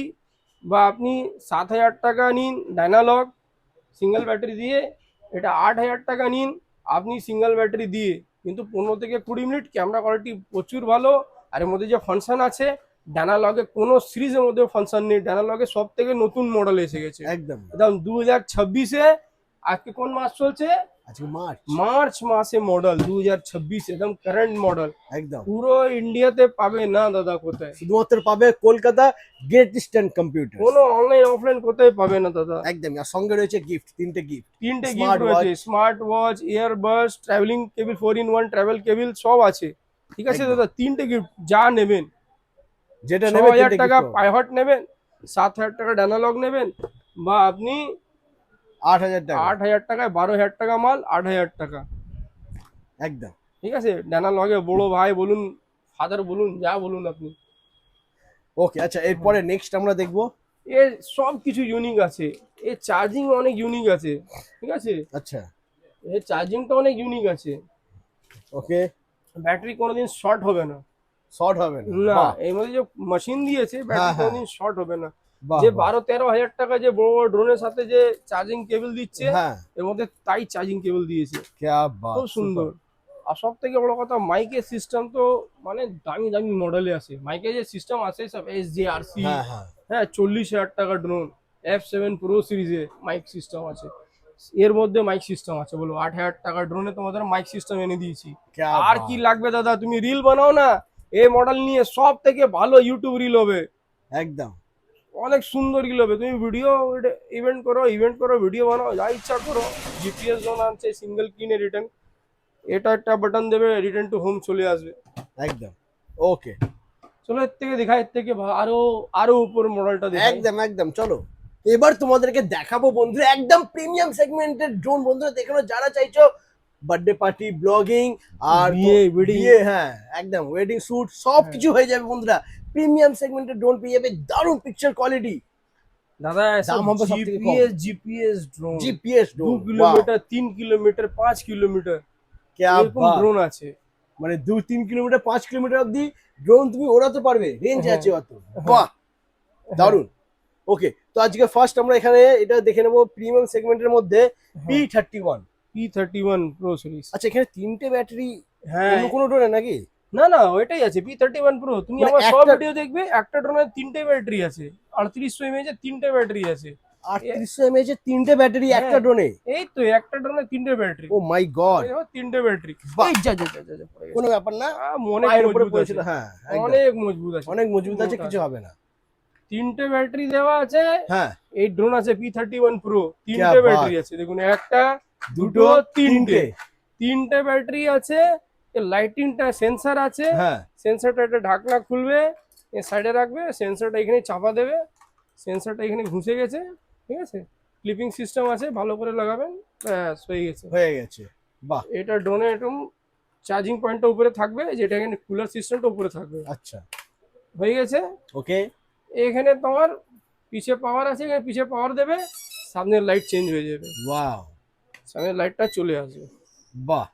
বা আপনি 7000 টাকা নিন ডায়নালগ সিঙ্গেল ব্যাটারি দিয়ে, এটা 8000 টাকা নিন আপনি সিঙ্গেল ব্যাটারি দিয়ে, কিন্তু 15 থেকে 20 মিনিট, ক্যামেরা কোয়ালিটি প্রচুর ভালো। আর এর মধ্যে যে ফাংশন আছে, ডায়নালগে কোনো সিরিজের মধ্যে ফাংশন নেই, ডায়নালগে সব থেকে নতুন মডেল এসে গেছে একদম একদম 2026-এ। আজকে কোন মাস চলছে? আজকে মার্চ। মার্চ মাসে মডেল 2026, একদম কারেন্ট মডেল, একদম পুরো ইন্ডিয়াতে পাবে না দাদা, কোথায় শুধুমাত্র পাবে কলকাতা গ্রেট ইস্টার্ন কম্পিউটার। কোনো অনলাইন অফলাইন কোথায় পাবে না দাদা। একদম, আর সঙ্গে রয়েছে গিফট, তিনটে গিফট। তিনটে Smart গিফট রয়েছে, watch। Smart watch, earbuds, travelling cable, 4-in-1 travel cable সব আছে, ঠিক আছে একদম। দাদা। তিনটে গিফট যা নেবেন, যেটা নেবে 6000 তিনটে টাকা gift পাবে। পাইহট নেবেন, 7000 টাকা ডানালগ নেবেন, বা আপনি 8000 টাকা। 8000 টাকায় 12000 টাকা মাল, 8000 টাকা, একদম ঠিক আছে। ডানালগে বড় ভাই বলুন, ফাদার বলুন, যা বলুন আপনি। ওকে, আচ্ছা এরপরে নেক্সট আমরা দেখবো। এর সব কিছু ইউনিক আছে, এর চার্জিং অনেক ইউনিক আছে, ঠিক আছে, আচ্ছা এর চার্জিংটা অনেক ইউনিক আছে, ওকে, ব্যাটারি কোনোদিন শর্ট হবে না। শর্ট হবে না। না, বাহ, এর মধ্যে যে মেশিন দিয়েছে, হ্যাঁ, ব্যাটারি হ্যাঁ। কোনোদিন শর্ট হবে না। বাহ, যে বাহ। 12-13 হাজার টাকা যে বড় বড় ড্রোনের সাথে যে চার্জিং কেবল দিচ্ছে, হ্যাঁ, এর মধ্যে তাই চার্জিং কেবল দিয়েছে, क्या बात, খুব সুন্দর। আর সব থেকে বড় কথা, মাইকের সিস্টেম তো মানে দামি দামি মডেলে আছে, মাইকের যে সিস্টেম আছে সব SJRC, হ্যাঁ হ্যাঁ, হ্যাঁ 40,000 টাকা ড্রোন, F7 Pro সিরিজে মাইক সিস্টেম আছে, এর মধ্যে মাইক সিস্টেম আছে, বলো 8000 টাকা ড্রোনে তোমাদের মাইক সিস্টেম এনে দিয়েছি। क्या আর बात। কি লাগবে দাদা, তুমি রিল বানাও না, এই মডেল নিয়ে সব থেকে ভালো ইউটিউব রিল হবে, একদম অনেক সুন্দর রিল হবে। তুমি ভিডিও ইভেন্ট করো, ভিডিও বানাও, যা ইচ্ছা করো। জিপিএস জোন আছে, সিঙ্গেল কিনে রিটার্ন, এটা একটা বাটন দেবে, রিটার্ন টু হোম চলে আসবে। একদম ওকে, চলো এর থেকে দেখা, এর থেকে আরো আরো উপর মডেলটা দেখা। একদম একদম। চলো এবার তোমাদেরকে দেখাবো বন্ধুরা একদম প্রিমিয়াম সেগমেন্টের ড্রোন। বন্ধুরা দেখো, যারা চাইছো বার্থডে পার্টি, ব্লগিং, আর বিয়ে, wedding। বিয়ে, হ্যাঁ একদম ওয়েডিং শুট সব কিছু হয়ে যাবে বন্ধুরা। প্রিমিয়াম সেগমেন্টের ড্রোন পেয়ে যাবে, দারুণ পিকচার কোয়ালিটি। দাদা দাম হবে সবথেকে কম। GPS drone, GPS 2 drone, kilometre, 3 kilometre, 5 kilometre क्या এরকম बात। ড্রোন আছে। মানে 2-3 কিলোমিটার 5 কিলোমিটার অব্দি ড্রোন তুমি ওড়াতে পারবে, রেঞ্জ হ্যাঁ। আছে অত। বাহ, দারুণ। ওকে, তো আজকে ফার্স্ট আমরা এখানে এটা দেখে নেবো প্রিমিয়াম সেগমেন্টের মধ্যে P31। P31 Pro series. আচ্ছা, এখানে তিনটে ব্যাটারি হ্যাঁ, অন্য কোনো ড্রোনে নাকি? না না ওইটাই আছে P31 Pro। তুমি মানে আমার সব একটা- ভিডিও দেখবে, একটা ড্রোনের 3টে ব্যাটারি আছে, 3800 mAh এর 3টে ব্যাটারি আছে। 3800 mAh এর তিনটে ব্যাটারি একটা হ্যাঁ। ড্রোনে? এই তো একটা ড্রোনের 3টে ব্যাটারি, ও মাই গড, 3টে ব্যাটারি। বাহ। এই যা যা যা যা, যা পড়ে গেছে। কোনো ব্যাপার না, অনেক পায়ের উপরে মজবুত পড়েছিল। আছে, হ্যাঁ একদম। অনেক মজবুত আছে, অনেক মজবুত আছে, মোটা কিছু হবে না। 3টে ব্যাটারি দেওয়া আছে। হ্যাঁ, এই ড্রোন আছে P31 Pro, क्या 3টে बात। ব্যাটারি আছে, দেখুন একটা, দুটো, তিনটে, 3টে ব্যাটারি আছে। লাইটিংটা সেন্সর আছে, হ্যাঁ সেন্সরটা একটা ঢাকনা খুলবে, এর সাইডে রাখবে, সেন্সরটা এখানে চাপা দেবে, সেন্সরটা এখানে ঘুষে গেছে, ঠিক আছে। ক্লিপিং সিস্টেম আছে, ভালো করে লাগাবেন, ব্যাস হয়ে গেছে। হয়ে গেছে, বাহ। এটা ড্রোনে এরকম চার্জিং পয়েন্টটা উপরে থাকবে, যেটা এখানে কুলার সিস্টেমটা উপরে থাকবে, আচ্ছা হয়ে গেছে। ওকে, এখানে তোমার পিছে পাওয়ার আছে, এখানে পিছে পাওয়ার দেবে, সামনের লাইট চেঞ্জ হয়ে যাবে, ওয়াও, সামনের লাইটটা চলে আসবে, বাহ।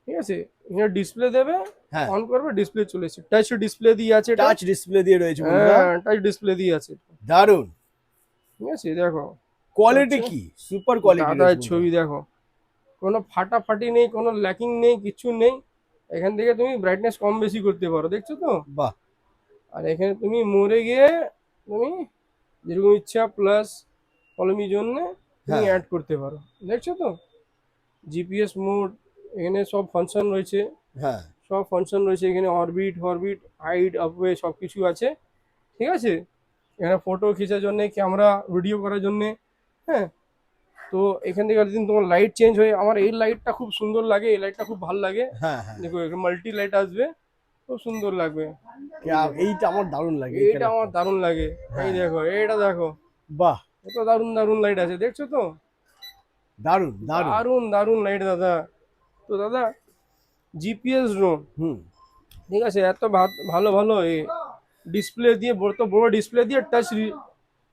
ঠিক আছে। এখানে ডিসপ্লে দেবে, হ্যাঁ, অন করবে, ডিসপ্লে চলে এসেছে, টাচ ডিসপ্লে দিয়ে আছে, এটা টাচ ডিসপ্লে দিয়ে রয়েছে বন্ধুরা, হ্যাঁ টাচ ডিসপ্লে দিয়ে আছে, দারুণ। ঠিক আছে। দেখো কোয়ালিটি কি সুপার কোয়ালিটি দাদা ছবি দেখো, কোনো ফাটাফাটি নেই, কোনো ল্যাকিং নেই, কিছু নেই। এখান থেকে তুমি ব্রাইটনেস কম বেশি করতে পারো, দেখছো তো। বাহ আর এখানে তুমি মোড়ে গিয়ে তুমি যেরকম ইচ্ছা প্লাস কলমি জন্য তুমি হ্যাঁ। অ্যাড করতে পারো, দেখছো তো। জিপিএস মোড, এখানে সব ফাংশন রয়েছে, হ্যাঁ সব ফাংশন রয়েছে এখানে, অরবিট ফরবিট হাইট আপওয়ে সব কিছু আছে, ঠিক আছে। এখানে ফটো খিচার জন্য, ক্যামেরা ভিডিও করার জন্য, হ্যাঁ। তো এখান থেকে একদিন তোমার লাইট চেঞ্জ হয়ে, আমার এই লাইটটা খুব সুন্দর লাগে, এই লাইটটা খুব ভালো লাগে। হ্যাঁ হ্যাঁ দেখো এখানে মাল্টি লাইট আসবে, খুব সুন্দর লাগবে। এইটা আমার দারুণ লাগে এইটা আমার দারুণ লাগে, এই দেখো এইটা দেখো, বাহ কত দারুণ দারুণ লাইট আছে, দেখছো তো। দারুণ দারুণ দারুণ দারুণ লাইট দাদা। তো দাদা জিপিএস ড্রোন, হুম ঠিক আছে, এত ভালো ভালো ডিসপ্লে দিয়ে, বড় তো বড় ডিসপ্লে দিয়ে, টাচ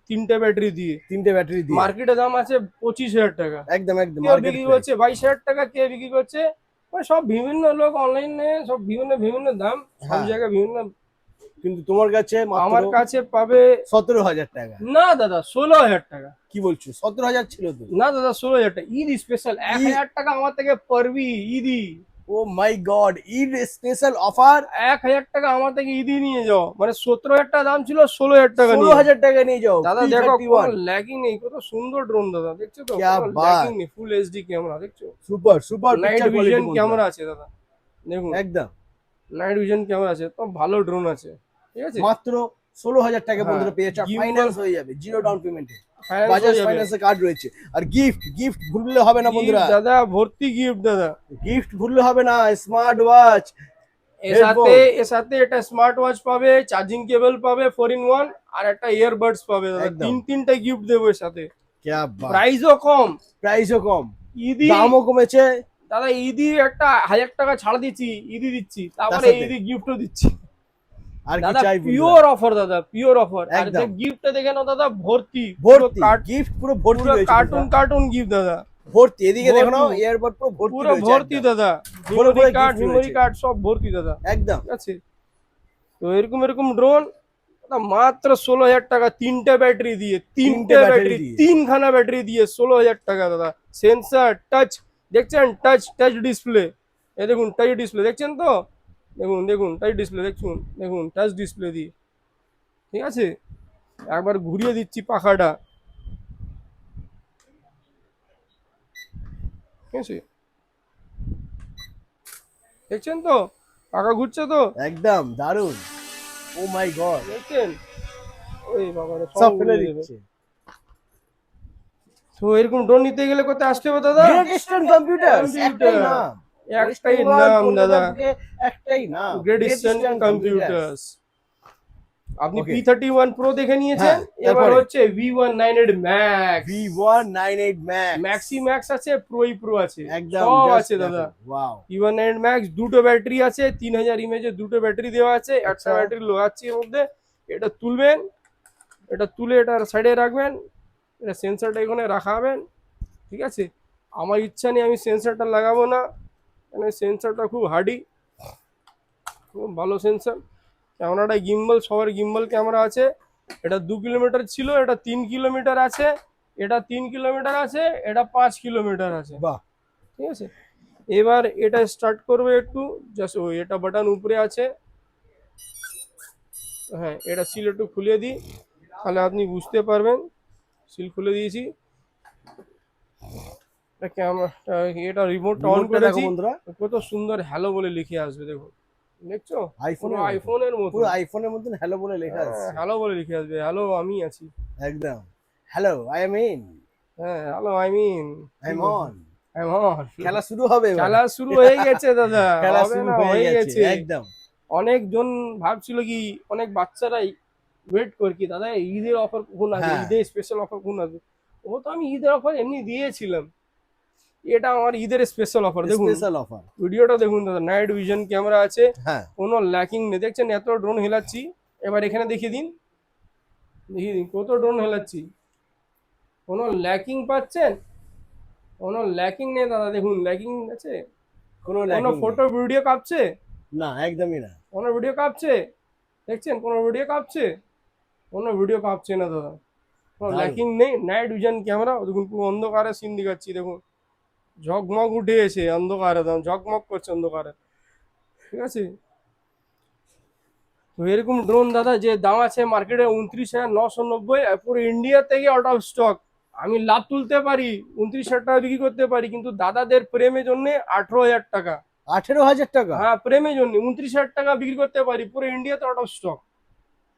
3টে ব্যাটারি দিয়ে, 3টে ব্যাটারি দিয়ে মার্কেটে দাম আছে 25,000 টাকা। একদম একদম কেউ মার্কেট বিক্রি করছে 22,000 টাকা, কেউ বিক্রি করছে, মানে সব বিভিন্ন লোক অনলাইনে সব বিভিন্ন বিভিন্ন দাম, সব হ্যাঁ। জায়গায় বিভিন্ন। কিন্তু তোমার কাছে মাত্র আমার কাছে পাবে 17,000 টাকা। না দাদা 16,000 টাকা। কি বলছো 17,000 ছিল তো? না দাদা 16,000 টাকা, ঈদ স্পেশাল 1,000 টাকা আমার থেকে পারবি ঈদি। ও মাই গড, ঈদ স্পেশাল অফার 1,000 টাকা আমার থেকে ঈদি নিয়ে যাও, মানে 17,000 টাকা দাম ছিল, 16,000 টাকা নিয়ে 16,000 টাকা নিয়ে যাও দাদা। দেখো কোনো ল্যাগিং নেই, কত সুন্দর ড্রোন দাদা, দেখছো তো, क्या কোনো बात। ল্যাগিং নেই, ফুল এইচডি ক্যামেরা, দেখছো। Super super night picture vision quality camera আছে দাদা, দেখুন একদম নাইট ভিশন ক্যামেরা আছে, তো ভালো ড্রোন আছে, ঠিক আছে। মাত্র 16,000 টাকা হ্যাঁ, বন্ধুরা পেয়ে যাচ্ছে, gimbal- ফাইন্যান্স হয়ে যাবে, জিরো ডাউন পেমেন্টে, Finance বাজাজ হয়ে যাবে। ফাইন্যান্সের কার্ড রয়েছে। আর গিফট গিফট ভুললে হবে না বন্ধুরা, Gift দাদা ভর্তি গিফট দাদা। গিফট ভুললে হবে না, স্মার্ট ওয়াচ, এর সাথে এটা স্মার্ট ওয়াচ পাবে, চার্জিং কেবল পাবে 4 in 1, আর একটা ইয়ারবাডস পাবে দাদা, একদম। তিনটা গিফট দেবো এর সাথে। क्या बात, প্রাইসও কম, প্রাইসও কম, ঈদি দামও কমেছে। দাদা, ঈদি একটা 1,000 টাকা ছাড় দিচ্ছি, ঈদি দিচ্ছি, তারপরে সাথে? ঈদি গিফটও দিচ্ছি আর কি দাদা। চাই বন্ধুরা? পিওর অফার দাদা, পিওর অফার। আর একদম। যে গিফটটা দেখে নাও দাদা, ভর্তি ভর্তি গিফট, পুরো ভর্তি পুরো রয়েছে কার্টুন বন্ধুরা। কার্টুন গিফট দাদা, ভর্তি, এদিকে দেখো না, ভর্তি। এয়ারবাড পুরো ভর্তি পুরো রয়েছে ভর্তি একদম। দাদা, ভরে ভরে মেমোরি কার্ড gift মেমোরি রয়েছে। কার্ড সব ভর্তি দাদা, একদম ঠিক আছে। তো এরকম এরকম ড্রোন মাত্র 16,000 টাকা, 3টে ব্যাটারি দিয়ে, 3টে battery ব্যাটারি, দিয়ে। 3খানা ব্যাটারি দিয়ে 16,000 টাকা দাদা। সেন্সার টাচ দেখছেন, টাচ টাচ ডিসপ্লে, এই দেখুন টাচ ডিসপ্লে দেখছেন তো, দেখুন দেখুন টাচ ডিসপ্লে দেখুন, দেখুন টাচ ডিসপ্লে দিয়ে, ঠিক আছে। একবার ঘুরিয়ে দিচ্ছি পাখাটা, ঠিক আছে, দেখছেন তো পাখা ঘুরছে তো, একদম দারুন। ও মাই গড, দেখছেন। ওই বাবা রে, সব ফেলে দিচ্ছে। তো এরকম ড্রোন নিতে গেলে কোথায় আসতে হবে দাদা? গ্রেট ইস্টার্ন কম্পিউটারস, একটাই নাম, একটাই নাম দাদা, একটাই নাম, গ্রেট ইস্টার্ন কম্পিউটার্স। আপনি Okay. P31 Pro দেখে নিয়েছেন, হ্যাঁ, এবার তারপরে? হচ্ছে V198 Max, V198 Max, Maxi Max আছে, Pro Pro আছে, একদম সব just আছে দাদা। দেখো, ওয়াও V198 Max দুটো ব্যাটারি আছে, 3000 ইমেজের দুটো ব্যাটারি দেওয়া আছে, একটা আচ্ছা। ব্যাটারি লাগাচ্ছি এর মধ্যে। এটা তুলবেন, এটা তুলে এটা সাইডে রাখবেন, এটা সেন্সরটা এখানে রাখাবেন, ঠিক আছে। আমার ইচ্ছা নেই আমি সেন্সরটা লাগাবো না, মানে সেন্সরটা খুব হার্ডি, খুব ভালো সেন্সর। ক্যামেরাটা গিম্বল, সবার গিম্বল ক্যামেরা আছে। এটা 2 কিলোমিটার ছিল, এটা 3 কিলোমিটার আছে, এটা 3 কিলোমিটার আছে, এটা 5 কিলোমিটার আছে, বাহ ঠিক আছে। এবার এটা স্টার্ট করবে একটু, জাস্ট ওই এটা বাটন উপরে আছে, হ্যাঁ এটা সিল একটু খুলে দিই, তাহলে আপনি বুঝতে পারবেন। সিল খুলে দিয়েছি, ক্যামেরাটা, এটা রিমোটটা অন রিমোটটা দেখো করেছি, বন্ধুরা, কত সুন্দর হ্যালো বলে লিখে আসবে, দেখুন দেখছো, পুরো আইফোনের আইফোনের মতো, পুরো আইফোনের মতন হ্যালো বলে লেখা আছে, হ্যালো বলে লিখে আসবে, হ্যালো আমি আছি, একদম হ্যালো আই এম ইন, হ্যাঁ hello I mean I am on. I am on. খেলা শুরু হবে এবার। খেলা শুরু হয়ে গেছে দাদা, খেলা হবে শুরু না, হয়ে গেছে গেছে। একদম। অনেকজন ভাবছিল কি, অনেক বাচ্চারাই ওয়েট করে কি দাদা ঈদের অফার কখন আসবে, হ্যাঁ। ঈদের স্পেশাল অফার কখন আসবে। ও তো আমি ঈদের অফার এমনি দিয়েছিলাম, এটা আমার ঈদের স্পেশাল অফার। দেখুন স্পেশাল অফার, ভিডিওটা দেখুন দাদা, নাইট ভিশন ক্যামেরা আছে, হ্যাঁ কোনো ল্যাকিং নেই, দেখছেন এত ড্রোন হেলাচ্ছি। এবার এখানে দেখিয়ে দিন, দেখিয়ে দিন কত ড্রোন হেলাচ্ছি, কোনো ল্যাকিং পাচ্ছেন? কোনো ল্যাকিং নেই দাদা, দেখুন ল্যাকিং আছে? কোনো কোনো ল্যাকিং ফটো ভিডিও কাঁপছে? না, একদমই না। কোনো ভিডিও কাঁপছে? দেখছেন কোনো ভিডিও কাঁপছে? কোনো ভিডিও কাঁপছে না দাদা, কোনো দারুণ। ল্যাকিং নেই। নাইট ভিশন ক্যামেরা দেখুন, পুরো অন্ধকারে সিন দেখাচ্ছি দেখুন, ঝকমক উঠে এসে অন্ধকারে, দাম ঝকমক করছে অন্ধকারে, ঠিক আছে। তো এরকম ড্রোন দাদা যে দাম আছে মার্কেটে 29,990, পুরো ইন্ডিয়া থেকে আউট অফ স্টক। আমি লাভ তুলতে পারি, 29,000 টাকা বিক্রি করতে পারি, কিন্তু দাদাদের প্রেমের জন্য 18,000 টাকা। 18,000 টাকা? হ্যাঁ, প্রেমের জন্য 29,000 টাকা বিক্রি করতে পারি, পুরো ইন্ডিয়াতে আউট অফ স্টক।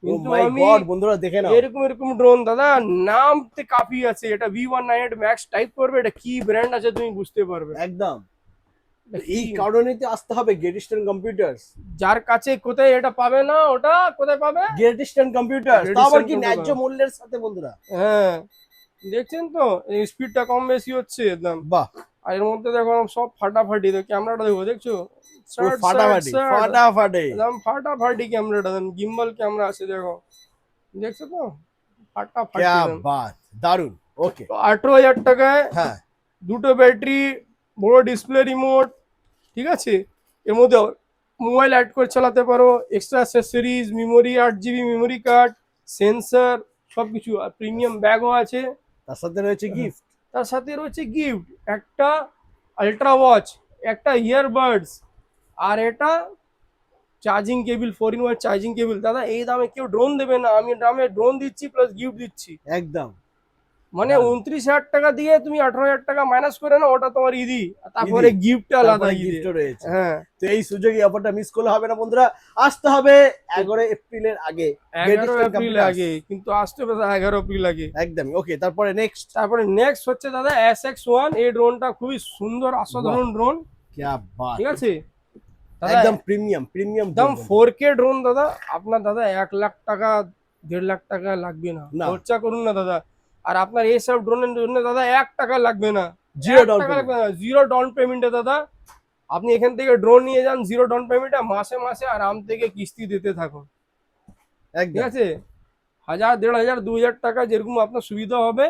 ও কিন্তু মাই আমি গড বন্ধুরা দেখে নাও। এরকম এরকম ড্রোন দাদা নাম তে কাফি আছে। এটা V198 ম্যাক্স টাইপ করবে, এটা কি ব্র্যান্ড আছে তুমি বুঝতে পারবে। একদম। এটা এই কি- কারণে তো আসতে হবে গ্রেট ইস্টার্ন কম্পিউটার্স। যার কাছে কোথায় এটা পাবে না, ওটা কোথায় পাবে? গ্রেট ইস্টার্ন কম্পিউটার্স, Great তাও আবার Eastern কি ন্যায্য Computer। মূল্যের সাথে বন্ধুরা। হ্যাঁ, দেখছেন তো এই স্পিডটা কম বেশি হচ্ছে একদম। বাহ, আর এর মধ্যে দেখো সব ফাটাফাটি, তো ক্যামেরাটা দেখো, দেখছো পুরো শার্ট ফাটাফাটি শার্ট ফাটাফাটি। একদম ফাটাফাটি ক্যামেরাটা, গিম্বল ক্যামেরা আছে দেখো, দেখছো তো ফাটাফাটি ক্যা একদম। বাত, দারুন। ওকে, তো 18,000 টাকায় হ্যাঁ দুটো ব্যাটারি, বড় ডিসপ্লে, রিমোট, ঠিক আছে। এর মধ্যে মোবাইল অ্যাড করে চালাতে পারো, extra accessories, memory, 8 GB memory card, sensor, সব কিছু। আর প্রিমিয়াম ব্যাগও আছে। তার সাথে রয়েছে গিফট। তার সাথে রয়েছে গিফট, একটা আল্ট্রা ওয়াচ, একটা ইয়ারবাডস, আর এটা charging cable, 4-in-1 charging cable. দাদা এই দামে কেউ ড্রোন দেবে না, আমি দামে ড্রোন দিচ্ছি প্লাস গিফট দিচ্ছি। একদম মানে দারুণ। 29,000 টাকা দিয়ে তুমি 18,000 টাকা মাইনাস করে না, ওটা তোমার ইদি, আর তারপরে গিফট আলাদা ঈদে। গিফটও রয়েছে। হ্যাঁ, তো এই সুযোগে অফারটা মিস করলে হবে না বন্ধুরা, আসতে হবে 11 এপ্রিলের আগে। Great 11 Eastern April Computers। আগে, কিন্তু আসতে হবে 11 এপ্রিল আগে। একদমই। ওকে, তারপরে নেক্সট। তারপরে নেক্সট হচ্ছে দাদা SX1। এই ড্রোনটা খুবই সুন্দর অসাধারণ ড্রোন, ক্যা বাত, ঠিক আছে দাদা। একদম প্রিমিয়াম প্রিমিয়াম একদম 4K ড্রোন দাদা। আপনার দাদা 1,00,000 টাকা 1.5 লাখ টাকা লাগবে না, না। খরচা করুন না দাদা। আর আপনার এইসব ড্রোনের জন্য দাদা 1 টাকা লাগবে না, জিরো 1 ডাউন টাকা পেমেন্ট। লাগবে না, জিরো ডাউন পেমেন্টে দাদা আপনি এখান থেকে ড্রোন নিয়ে যান, জিরো ডাউন পেমেন্টে, মাসে মাসে আরাম থেকে কিস্তি দিতে থাকুন, ঠিক একদম আছে। 1,000, 1,500, 2,000 টাকা যেরকম আপনার সুবিধা হবে,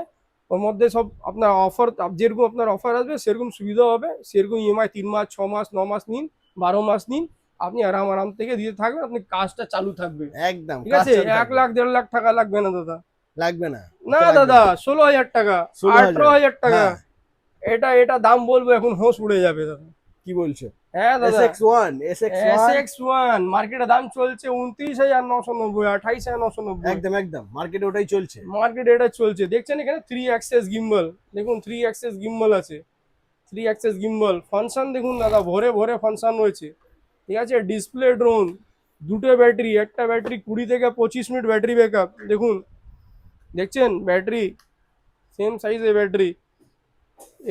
ওর মধ্যে সব আপনার অফার, যেরকম আপনার অফার আসবে সেরকম সুবিধা হবে, সেরকম EMI 3 মাস, 6 মাস, 9 মাস নিন, 12 মাস নিন, আপনি আরাম আরাম থেকে দিতে থাকবেন, আপনি কাজটা চালু থাকবে, একদম। ঠিক আছে। 1 লাখ 1.5 লাখ টাকা লাগবে না দাদা। লাগবে না, না লাগবে দাদা, 16,000 টাকা, 16,000 18,000 টাকা। হ্যাঁ। এটা দাম বলবো এখন হোশ উড়ে যাবে দাদা। কি বলছো? হ্যাঁ দাদা, SX1 SX1 মার্কেটে দাম চলছে 29,990, 28,990। একদম একদম, মার্কেটে ওটাই চলছে। মার্কেটে এটা চলছে, দেখছেন এখানে 3 অ্যাক্সেস গিম্বল, দেখুন 3 অ্যাক্সেস গিম্বল আছে, 3 অ্যাক্সেস গিম্বল। ফাংশন দেখুন দাদা, ভরে ভরে ফাংশন রয়েছে, ঠিক আছে। ডিসপ্লে ড্রোন, দুটো ব্যাটারি, একটা ব্যাটারি 20 থেকে 25 মিনিট ব্যাটারি ব্যাকআপ, দেখুন, দেখছেন ব্যাটারি সেম সাইজের ব্যাটারি,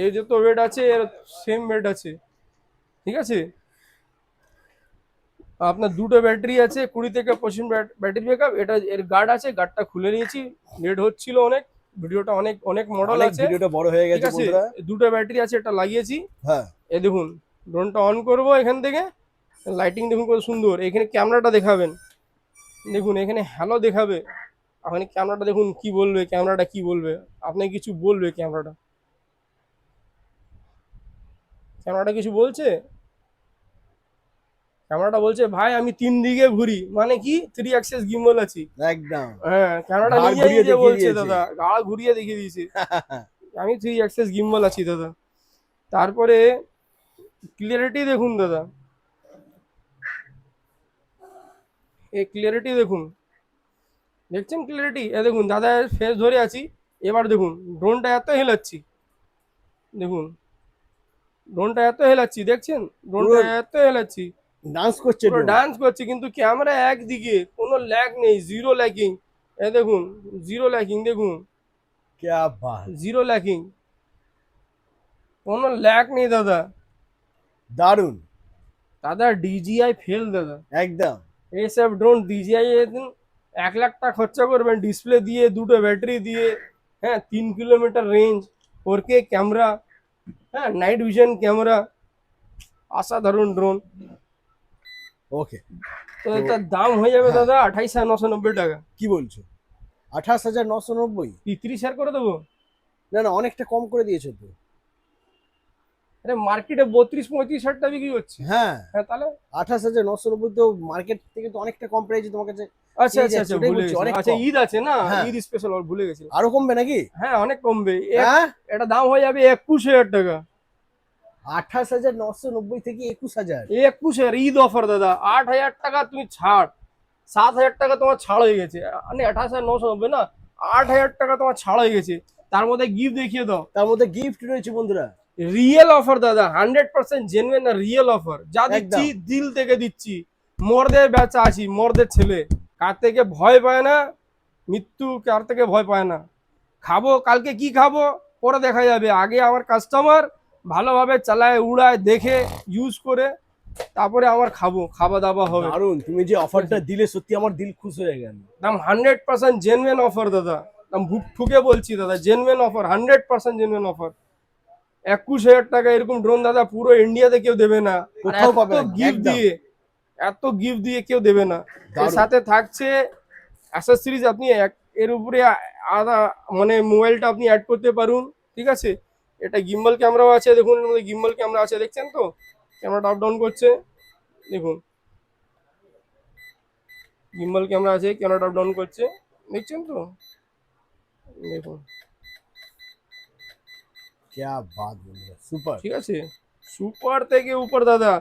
এর যত ওয়েট আছে এর সেম ওয়েট আছে, ঠিক আছে। আপনার দুটো ব্যাটারি আছে, 20 থেকে 25 ব্যাটারি ব্যাকআপ। এটা এর গার্ড আছে, গার্ডটা খুলে নিয়েছি, লেট হচ্ছিল অনেক, ভিডিওটা অনেক অনেক মডেল অনেক আছে, ভিডিওটা বড় হয়ে ঠিক গেছে আছে। বন্ধুরা। দুটো ব্যাটারি আছে, এটা লাগিয়েছি। হ্যাঁ, এই দেখুন, ড্রোনটা অন করব এখান থেকে, লাইটিং দেখুন কত সুন্দর। এখানে ক্যামেরাটা দেখাবেন, দেখুন এখানে হ্যালো দেখাবে, আপনি ক্যামেরাটা দেখুন কি বলবে, ক্যামেরাটা কি বলবে, আপনি কিছু বলবে ক্যামেরাটা, ক্যামেরাটা কিছু বলছে, ক্যামেরাটা বলছে ভাই আমি 3 দিকে ঘুরি, মানে কি 3 অ্যাক্সেস গিম্বল আছে। একদম। হ্যাঁ, ক্যামেরাটা ঘাড় নিজে ঘুরিয়ে নিজে দেখিয়ে বলছে দিয়েছে। দাদা, গাড় ঘুরিয়ে দেখিয়ে দিয়েছে আমি 3 অ্যাক্সেস গিম্বল আছি দাদা। তারপরে ক্লিয়ারিটি দেখুন দাদা, এই ক্লিয়ারিটি দেখুন, দেখছেন ক্লিয়ারিটি, এ দেখুন দাদা ফেস ধরে আছি, এবার দেখুন ড্রোনটা এত হেলাচ্ছি, দেখুন ড্রোনটা এত হেলাচ্ছি, দেখছেন ড্রোনটা পুরো এত হেলাচ্ছি, ডান্স করছে পুরো drone। ডান্স করছে, কিন্তু ক্যামেরা একদিকে, কোনো ল্যাগ নেই, জিরো ল্যাকিং। এ দেখুন জিরো ল্যাকিং, দেখুন ক্যা বাত, জিরো ল্যাকিং, কোনো ল্যাগ নেই দাদা। দারুন। দাদা DJI ফেল দাদা, একদম এইসব ড্রোন DJI দিন 1 লাখ টাকা খরচা করবেন ডিসপ্লে দিয়ে, দুটো ব্যাটারি দিয়ে, হ্যাঁ 3 কিলোমিটার রেঞ্জ, 4K ক্যামেরা, হ্যাঁ নাইট ভিশন ক্যামেরা, অসাধারণ ড্রোন। ওকে। তো এটার দাম হয়ে যাবে হ্যাঁ। দাদা 28,990 টাকা। কি বলছো? 28,990? কি 30 শেয়ার করে দেবো? না না, অনেকটা কম করে দিয়েছো তো। আরে মার্কেটে 32-35 হাজার টাকা বিক্রি হচ্ছে। হ্যাঁ, হ্যাঁ তাহলে 28,990 তো মার্কেট থেকে তো অনেকটা কম প্রাইসে তোমার কাছে আচ্ছা পেয়ে আচ্ছা যাচ্ছে, আচ্ছা ওটাই ভুলে বলছি, গেছি। অনেক আচ্ছা কম। ঈদ আছে না, হ্যাঁ। ঈদ স্পেশাল ভুলে গেছি। আরো কমবে নাকি? হ্যাঁ অনেক কমবে। হ্যাঁ, এটা দাম হয়ে যাবে 21,000 টাকা। 28,990 থেকে 21,000। 21,000 ঈদ অফার দাদা। 8,000 টাকা তুমি ছাড়, 7,000 টাকা তোমার ছাড় হয়ে গেছে। মানে 28,990 না, 8,000 টাকা তোমার ছাড় হয়ে গেছে। তার মধ্যে গিফট দেখিয়ে দাও। তার মধ্যে গিফট রয়েছে বন্ধুরা। রিয়েল অফার দাদা, 100% জেনুইন আর রিয়েল অফার যা দিচ্ছি একদম। দিল থেকে দিচ্ছি। মর্দের বেচা আছি, মর্দের ছেলে, কার থেকে ভয় পায় না, মৃত্যু কার থেকে ভয় পায় না। খাবো কালকে কি খাবো পরে দেখা যাবে, আগে আমার কাস্টমার ভালোভাবে চালায় উড়ায় দেখে ইউজ করে তারপরে আমার খাওয়া দাওয়া হবে। দারুন, তুমি যে অফারটা দিলে সত্যি আমার দিল খুশ হয়ে গেল। দাম 100% জেনুইন অফার দাদা, দাম ঠুকে বলছি দাদা, জেনুইন অফার, 100% জেনুইন অফার। 21,000 টাকা এরকম ড্রোন দাদা পুরো ইন্ডিয়াতে কেউ দেবে না। কোথাও পাবে না, গিফট একদম। দিয়ে, এত গিফট দিয়ে কেউ দেবে না। এর দারুণ। সাথে থাকছে অ্যাসেসরিজ, আপনি এর উপরে আদা মানে মোবাইলটা আপনি অ্যাড করতে পারুন, ঠিক আছে। এটা গিম্বল ক্যামেরাও আছে, দেখুন গিম্বল ক্যামেরা আছে, দেখছেন তো ক্যামেরাটা আপ ডাউন করছে, দেখুন গিম্বল ক্যামেরা আছে, ক্যামেরাটা আপ ডাউন করছে, দেখছেন তো, দেখুন क्या बात বন্ধুরা, সুপার। ঠিক আছে। সুপার থেকে উপর দাদা,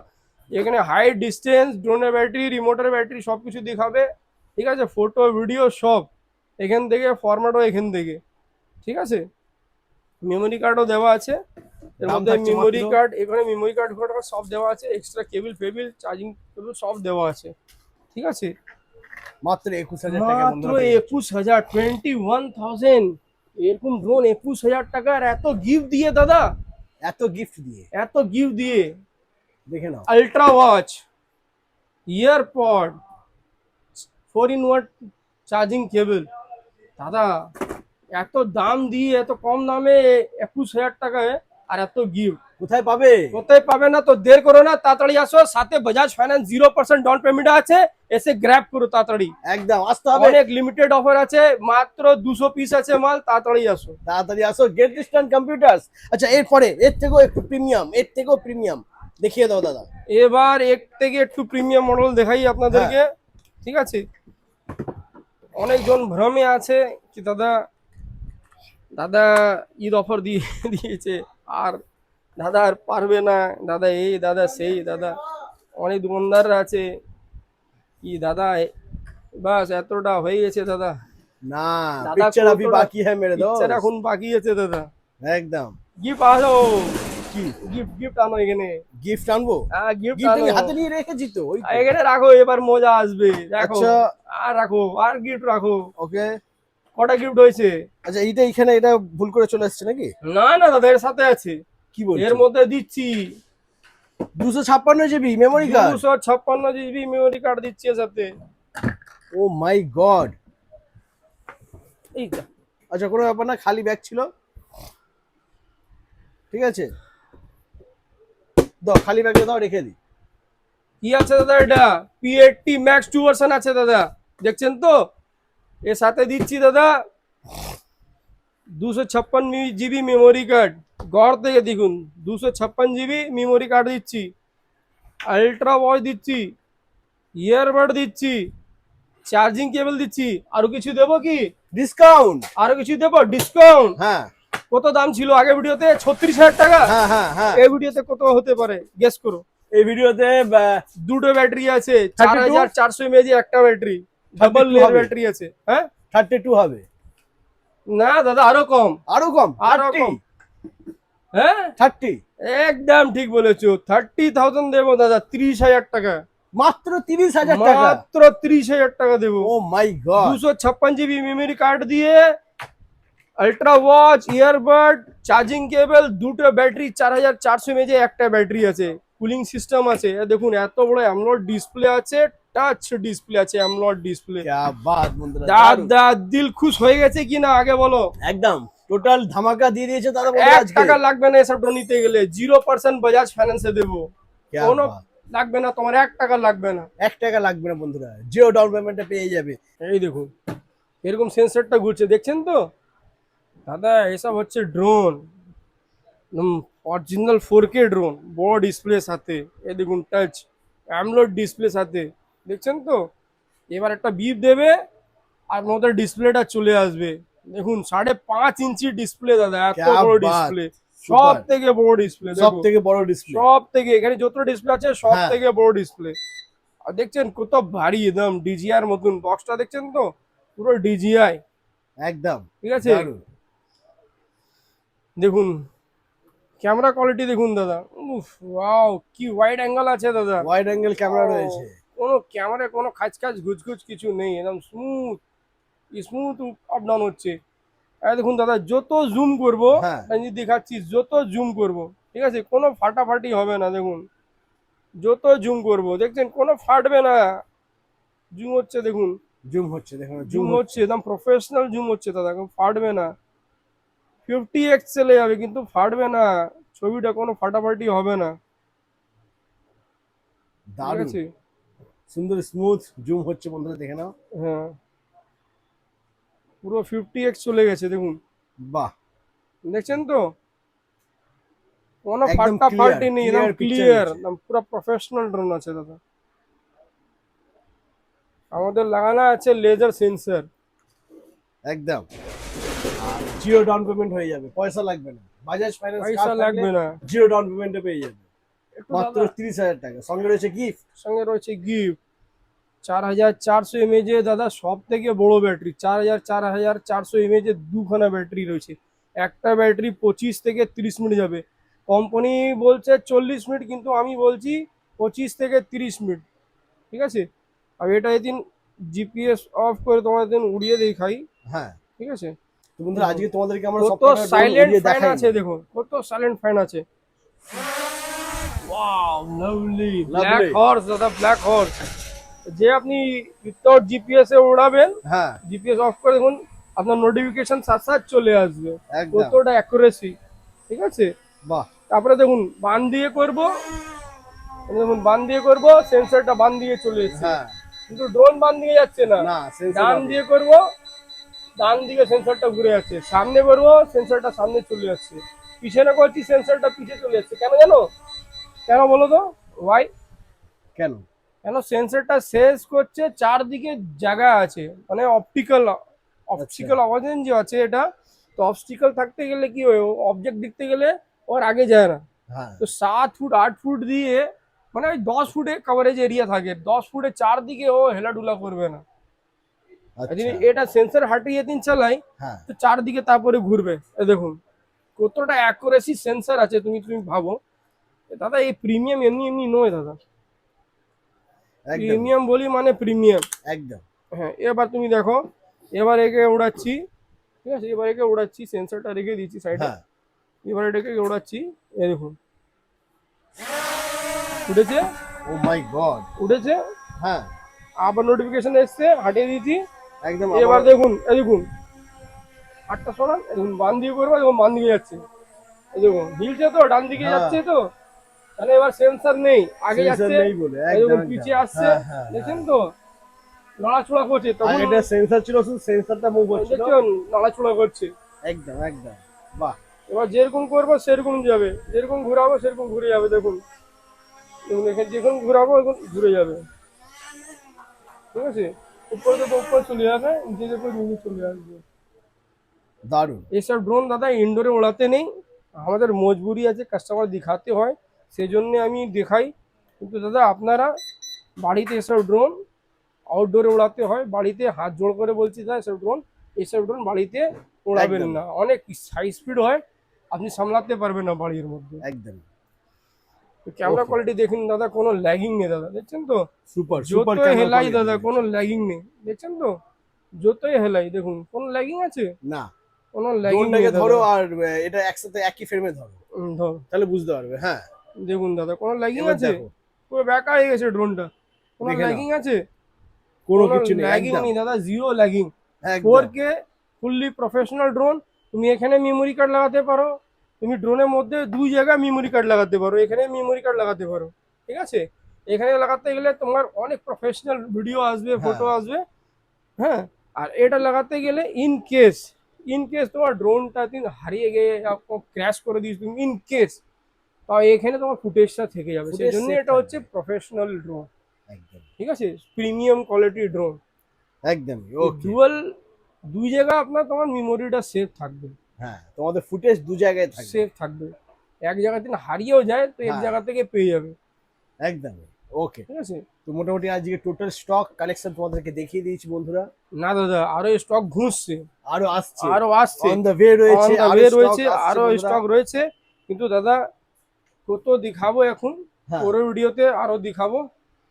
এখানে হাইট ডিস্টেন্স, ড্রোনের ব্যাটারি, রিমোটের ব্যাটারি সবকিছু দেখাবে, ঠিক আছে। ফটো ভিডিও সব এখান থেকে, ফরম্যাটও এখান থেকে, ঠিক আছে। মেমোরি কার্ডও দেওয়া আছে এর দাম মধ্যে, থাকছে মেমোরি মাত্র? কার্ড, এখানে মেমোরি কার্ড সব দেওয়া আছে, এক্সট্রা কেবল ফেবিল, চার্জিং কেবল সব দেওয়া আছে, ঠিক আছে। মাত্র 21,000 টাকা মাত্র বন্ধুরা পেয়ে যাচ্ছে। 21,000, 21,000 এরকম ড্রোন 21,000 টাকার এত গিফট দিয়ে দাদা, এত গিফট দিয়ে এত গিফট দিয়ে। দেখে নাও। Ultra watch, earpod, 4-in-1 charging cable দাদা, এত দাম দিয়ে এত কম দামে 21,000 টাকায় আর এত গিফট কোথায় পাবে? কোথায় পাবে না, তো দের করো না, তাড়াতাড়ি আসো। সাথে বাজাজ ফাইন্যান্স 0% ডাউন পেমেন্ট আছে, এসে গ্র্যাব করো তাড়াতাড়ি। একদম আসতে হবে। অনেক লিমিটেড অফার আছে, মাত্র 200 পিস আছে মাল, তাড়াতাড়ি আসো। তাড়াতাড়ি আসো, গেট ডিস্টান্ট কম্পিউটার্স। আচ্ছা, এরপরে এর থেকেও একটু প্রিমিয়াম, এর থেকেও প্রিমিয়াম দেখিয়ে দাও দাদা। এবার এক থেকে একটু প্রিমিয়াম মডেল দেখাই আপনাদেরকে, ঠিক আছে। অনেকজন ভ্রমে আছে কি দাদা, দাদা ঈদ অফার দিয়ে দিয়েছে আর দাদা আর পারবে না, দাদা এই দাদা সেই, দাদা অনেক দোকানদাররা আছে কি দাদা বাস এতটা হয়ে গেছে দাদা। না, দাদা পিকচার अभी কতটা- বাকি है मेरे পিকচার दोस्त। এখন বাকি আছে দাদা। একদম। গিফট আনো, কি গিফট আনো এখানে। গিফট আনবো? হ্যাঁ গিফট গিফট আনো, আমি হাতে নিয়ে রেখেছি তো, ওই তো। এখানে রাখো, এবার মজা আসবে দেখো। আচ্ছা। আর রাখো, আর গিফট রাখো। ওকে। কটা গিফট হয়েছে? আচ্ছা, এইটা এখানে এটা ভুল করে চলে আসছে নাকি? না না দাদা, এর সাথে আছে, কি বলছো? এর মধ্যে দিচ্ছি 256 GB memory card. 256 GB memory card দিচ্ছি এর সাথে। ও মাই গড। এইটা আচ্ছা, কোনো ব্যাপার না, খালি ব্যাগ ছিল, ঠিক আছে। দাও, খালি ব্যাগে দাও, রেখে দিই। কি আছে দাদা, এটা P80 Max 2 ভার্সন আছে দাদা, দেখছেন তো। এর সাথে দিচ্ছি দাদা 256 জিবি মেমোরি কার্ড, গড় থেকে দেখুন 256 জিবি মেমোরি কার্ড দিচ্ছি, আলট্রা ওয়াচ দিচ্ছি, ইয়ারবাড দিচ্ছি, চার্জিং কেবল দিচ্ছি। আরো কিছু দেবো কি? ডিসকাউন্ট। আরো কিছু দেবো ডিসকাউন্ট। হ্যাঁ কত দাম ছিল আগে ভিডিওতে? 36,000 টাকা। হ্যাঁ হ্যাঁ হ্যাঁ। এই ভিডিওতে কত হতে পারে গেস করো। এই ভিডিওতে দুটো ব্যাটারি আছে, 32? 4400 mAh একটা ব্যাটারি, ডাবল 32 লেয়ার হবে। ব্যাটারি আছে। হ্যাঁ 32 হবে। না দাদা আরো কম, আরো কম? আরো 30? কম। হ্যাঁ 30? একদম ঠিক বলেছো, 30,000 দেবো দাদা, 30,000 টাকা, মাত্র 30,000 টাকা? মাত্র 30,000 টাকা দেবো। ও মাই গড। 256 জিবি মেমোরি কার্ড দিয়ে, ultra watch, earbud, charging cable, দুটো ব্যাটারি, 4400 mAh একটা ব্যাটারি আছে, কুলিং সিস্টেম আছে। এ দেখুন এত বড় অ্যামোলেড ডিসপ্লে আছে, টাচ ডিসপ্লে আছে, অ্যামোলেড ডিসপ্লে। क्या बात বন্ধুরা, দারুণ। দাদা দিল খুশ হয়ে গেছে কিনা আগে বলো। একদম টোটাল ধামাকা দিয়ে দিয়েছে দাদা বন্ধু 1 আজকে। টাকা লাগবে না এসব নিতে গেলে, 0% বাজাজ ফাইন্যান্সে দেবো, क्या কোনো बात। লাগবে না তোমার, 1 টাকা লাগবে না। 1 টাকা লাগবে না বন্ধুরা, জিও ডাউন পেমেন্টে পেয়ে যাবে। এই দেখুন এরকম সেন্সরটা ঘুরছে, দেখছেন তো দাদা, এসব হচ্ছে ড্রোন, অরিজিনাল 4K ড্রোন, বড় ডিসপ্লে সাথে, এই দেখুন টাচ অ্যামোলেড ডিসপ্লে সাথে, দেখছেন তো? এবার একটা বিপ দেবে আর মধ্যে ডিসপ্লেটা চলে আসবে। দেখুন 5.5 ইঞ্চি ডিসপ্লে দাদা, এত क्या বড় बात, ডিসপ্লে, সব সুপার, থেকে বড় ডিসপ্লে, সব দেখো থেকে বড় ডিসপ্লে। সব থেকে, এখানে যত ডিসপ্লে আছে সব হ্যাঁ। থেকে বড় ডিসপ্লে। আর দেখছেন কত ভারী, একদম ডিজিআর মতন বক্সটা, দেখছেন তো? পুরো ডিজিআই, একদম ঠিক আছে? দারুণ। দেখুন ক্যামেরা কোয়ালিটি দেখুন দাদা, উফ ওয়াও, কি ওয়াইড অ্যাঙ্গেল আছে দাদা, ওয়াইড অ্যাঙ্গেল ক্যামেরা ও, রয়েছে। কোনো ক্যামেরায় কোনো খাঁচ খাঁচ ঘুচঘুচ কিছু নেই, একদম স্মুথ স্মুথ আপ ডাউন হচ্ছে। এই দেখুন দাদা, যত জুম করবো, হ্যাঁ। আমি দেখাচ্ছি, যত জুম করব, ঠিক আছে, কোনো ফাটাফাটি হবে না। দেখুন যত জুম করব, দেখছেন কোনো ফাটবে না, জুম হচ্ছে দেখুন, জুম হচ্ছে, দেখুন জুম হচ্ছে, একদম প্রফেশনাল জুম হচ্ছে দাদা, কোনো ফাটবে না। 50x চলে যাবে কিন্তু ফাটবে না, ছবিটা কোনো ফাটাফাটি হবে না, ঠিক দারুণ আছে? সুন্দর স্মুথ জুম হচ্ছে বন্ধুরা, দেখে নাও। হ্যাঁ, পুরো 50x চলে গেছে দেখুন, বাহ, দেখছেন তো? কোনো একদম ফাটাফাটি নেই, একদম clear picture ক্লিয়ার, হচ্ছে। একদম পুরো প্রফেশনাল ড্রোন আছে দাদা। আমাদের লাগানো আছে লেজার সেন্সর। একদম। আর জিরো ডাউন পেমেন্ট হয়ে যাবে, পয়সা লাগবে না। বাজাজ ফাইন্যান্স পয়সা কার্ড লাগবে লাগবে না, জিরো ডাউন পেমেন্টে পেয়ে যাবে একটু মাত্র দাদা 30,000 টাকা, সঙ্গে রয়েছে গিফট। সঙ্গে রয়েছে গিফট। 4400 mAh দাদা, সব থেকে বড় ব্যাটারি, 4400 mAh দুখানা ব্যাটারি রয়েছে। একটা ব্যাটারি 25 থেকে 30 মিনিট যাবে, কোম্পানি বলছে 40 মিনিট, কিন্তু আমি বলছি 25 থেকে 30 মিনিট, ঠিক আছে? আর এটা এদিন জিপিএস অফ করে তোমাদের উড়িয়ে দেখাই, হ্যাঁ। ঠিক আছে? তো বন্ধুরা আজকে তোমাদেরকে আমরা কত সবকটা ড্রোন সাইলেন্ট উড়িয়ে ফ্যান দেখাই। আছে দেখো, কত সাইলেন্ট ফ্যান আছে। Wow, lovely black Lovely। Horse দাদা, ব্ল্যাক হর্স। যে আপনি উইথাউট জিপিএস এ উড়াবেন, হ্যাঁ, জিপিএস অফ করে দেখুন, আপনার নোটিফিকেশন সাথে সাথে চলে আসবে, একদম। কতটা অ্যাকুরেসি, ঠিক আছে? বাহ, তারপরে দেখুন বান দিয়ে করব, দেখুন বান দিয়ে করব, সেন্সরটা বান দিয়ে চলে এসেছে, হ্যাঁ। কিন্তু ড্রোন বান দিয়ে যাচ্ছে না। না, সেন্সর ডান দিয়ে করব, ডান দিকে সেন্সরটা ঘুরে যাচ্ছে, সামনে করবো সেন্সরটা সামনে চলে যাচ্ছে, পিছনে করছি সেন্সরটা পিছে চলে যাচ্ছে। কেন জানো? কেন বলো তো? ওয়াই? কেন? কেন সেন্সরটা শেষ করছে, চারদিকে জায়গা আছে, মানে অপটিক্যাল অপটিক্যাল আওয়াজেন যে আছে এটা, তো অবস্টিক্যাল থাকতে গেলে কি হয়, অবজেক্ট দেখতে গেলে ওর আগে যায় না। হ্যাঁ, তো 7 ফুট 8 ফুট দিয়ে, মানে ওই 10 ফুটে কভারেজ এরিয়া থাকে, 10 ফুটে চারদিকে ও হেলাডুলা করবে না। আর যদি আচ্ছা। এটা সেন্সর হাটিয়ে দিন চালাই, হ্যাঁ, তো চারদিকে তারপরে ঘুরবে। এই দেখুন কতটা অ্যাকুরেসি সেন্সর আছে, তুমি তুমি ভাবো। দাদা এই প্রিমিয়াম এমনি এমনি নয় দাদা, একদম প্রিমিয়াম বলি মানে প্রিমিয়াম। একদম। হ্যাঁ, এবার তুমি দেখো, এবার একে উড়াচ্ছি, ঠিক আছে, এবার একে উড়াচ্ছি, সেন্সরটা রেখে দিচ্ছি সাইডে, হ্যাঁ। এবার এটাকে উড়াচ্ছি, এই দেখুন উঠেছে, ও মাই গড। উঠেছে, হ্যাঁ, আবার নোটিফিকেশন এসছে, হাটিয়ে দিয়েছি। একদম। এবার দেখুন, এই দেখুন হাতটা সরান, এই দেখুন বান দিয়ে করবো, দেখুন বান দিকে যাচ্ছে, এই দেখুন হিলছে তো, ডান দিকে হ্যাঁ। যাচ্ছে তো, তাহলে এবার সেন্সর নেই, আগে সেন্সর যাচ্ছে, নেই বলে এই দেখুন একদম পিছে একদম। আসছে, হ্যাঁ, হ্যাঁ, দেখছেন হ্যাঁ। তো? নড়াচড়া করছে তখন, আগেটা সেন্সর ছিল, শুধু সেন্সরটা মুভ হচ্ছিল। দেখছেন নড়াচড়া করছে। একদম একদম। বাহ, এবার যেরকম করবো সেরকম যাবে, যেরকম ঘুরাবো সেরকম ঘুরে যাবে, দেখুন দেখুন এখানে যখন ঘুরাবো এখন ঘুরে যাবে, ঠিক আছে? উপরে থেকে উপরে চলে যাবে, নিচে থেকে নিচে চলে আসবে। দারুণ। এইসব ড্রোন দাদা ইনডোরে ওড়াতে নেই, আমাদের মজবুরি আছে, কাস্টমার দেখাতে হয়, সেই জন্যে আমি দেখাই। কিন্তু দাদা আপনারা বাড়িতে এসব ড্রোন আউটডোরে ওড়াতে হয়, বাড়িতে হাত জোড় করে বলছি দাদা, এইসব ড্রোন বাড়িতে ওড়াবেন একদম। না, অনেক হাই স্পিড হয়, আপনি সামলাতে পারবেন না বাড়ির মধ্যে। একদম ক্যামেরা Okay. কোয়ালিটি দেখুন দাদা, কোনো ল্যাগিং নেই দাদা, দেখছেন তো? সুপার সুপার যতই হেলাই দাদা ক্যামেরা। কোনো ল্যাগিং নেই, দেখছেন তো? যতই হেলাই দেখুন, কোনো ল্যাগিং আছে? না, কোনো ল্যাগিং নেই ড্রোনটাকে দাদা। ধরো আর এটা একসাথে একই ফ্রেমে ধরো, ধর, তাহলে বুঝতে পারবে। হ্যাঁ, দেখুন দাদা কোনো ল্যাগিং এবার আছে? দেখো, পুরো ব্যাকা হয়ে গেছে ড্রোনটা, কোনো দেখে নাও। ল্যাগিং আছে? কোনো কিছু নেই, ল্যাগিং একদম নেই দাদা, জিরো ল্যাগিং। একদম। 4K fully professional drone. তুমি এখানে মেমোরি কার্ড লাগাতে পারো, তুমি ড্রোনের মধ্যে 2 জায়গায় মেমোরি কার্ড লাগাতে পারো, এখানে মেমোরি কার্ড লাগাতে পারো, ঠিক আছে? এখানে লাগাতে গেলে তোমার অনেক প্রফেশনাল ভিডিও আসবে, হ্যাঁ। ফটো আসবে, হ্যাঁ। আর এটা লাগাতে গেলে ইন কেস তোমার ড্রোনটা দিন হারিয়ে গিয়ে ক্র্যাশ করে দিস তুমি, ইন কেস তাও এখানে তোমার ফুটেজটা থেকে যাবে, সেই Footage জন্য safe এটা হচ্ছে থাকবে। প্রফেশনাল ড্রোন, একদম ঠিক আছে, প্রিমিয়াম কোয়ালিটি ড্রোন। একদমই ওকে। ডুয়াল, দুই জায়গা আপনার তোমার মেমোরিটা সেভ থাকবে, হ্যাঁ, তোমাদের ফুটেজ দু জায়গায় থাকবে। সেভ থাকবে, এক জায়গা থেকে হারিয়েও যায় তো এক হ্যাঁ। জায়গা থেকে পেয়ে যাবে, একদমই ওকে। ঠিক আছে। তো মোটামুটি আজকে টোটাল স্টক কালেকশন তোমাদেরকে দেখিয়ে দিয়েছি বন্ধুরা। না দাদা, আরো স্টক ঘুরছে, আরো আসছে, আরো আসছে, অন দ্য ওয়ে রয়েছে, On the আরো way stock রয়েছে, আসছে আরো বন্ধুরা। স্টক রয়েছে, কিন্তু দাদা কত দেখাবো এখন, হ্যাঁ পরের ভিডিওতে আরো দেখাবো।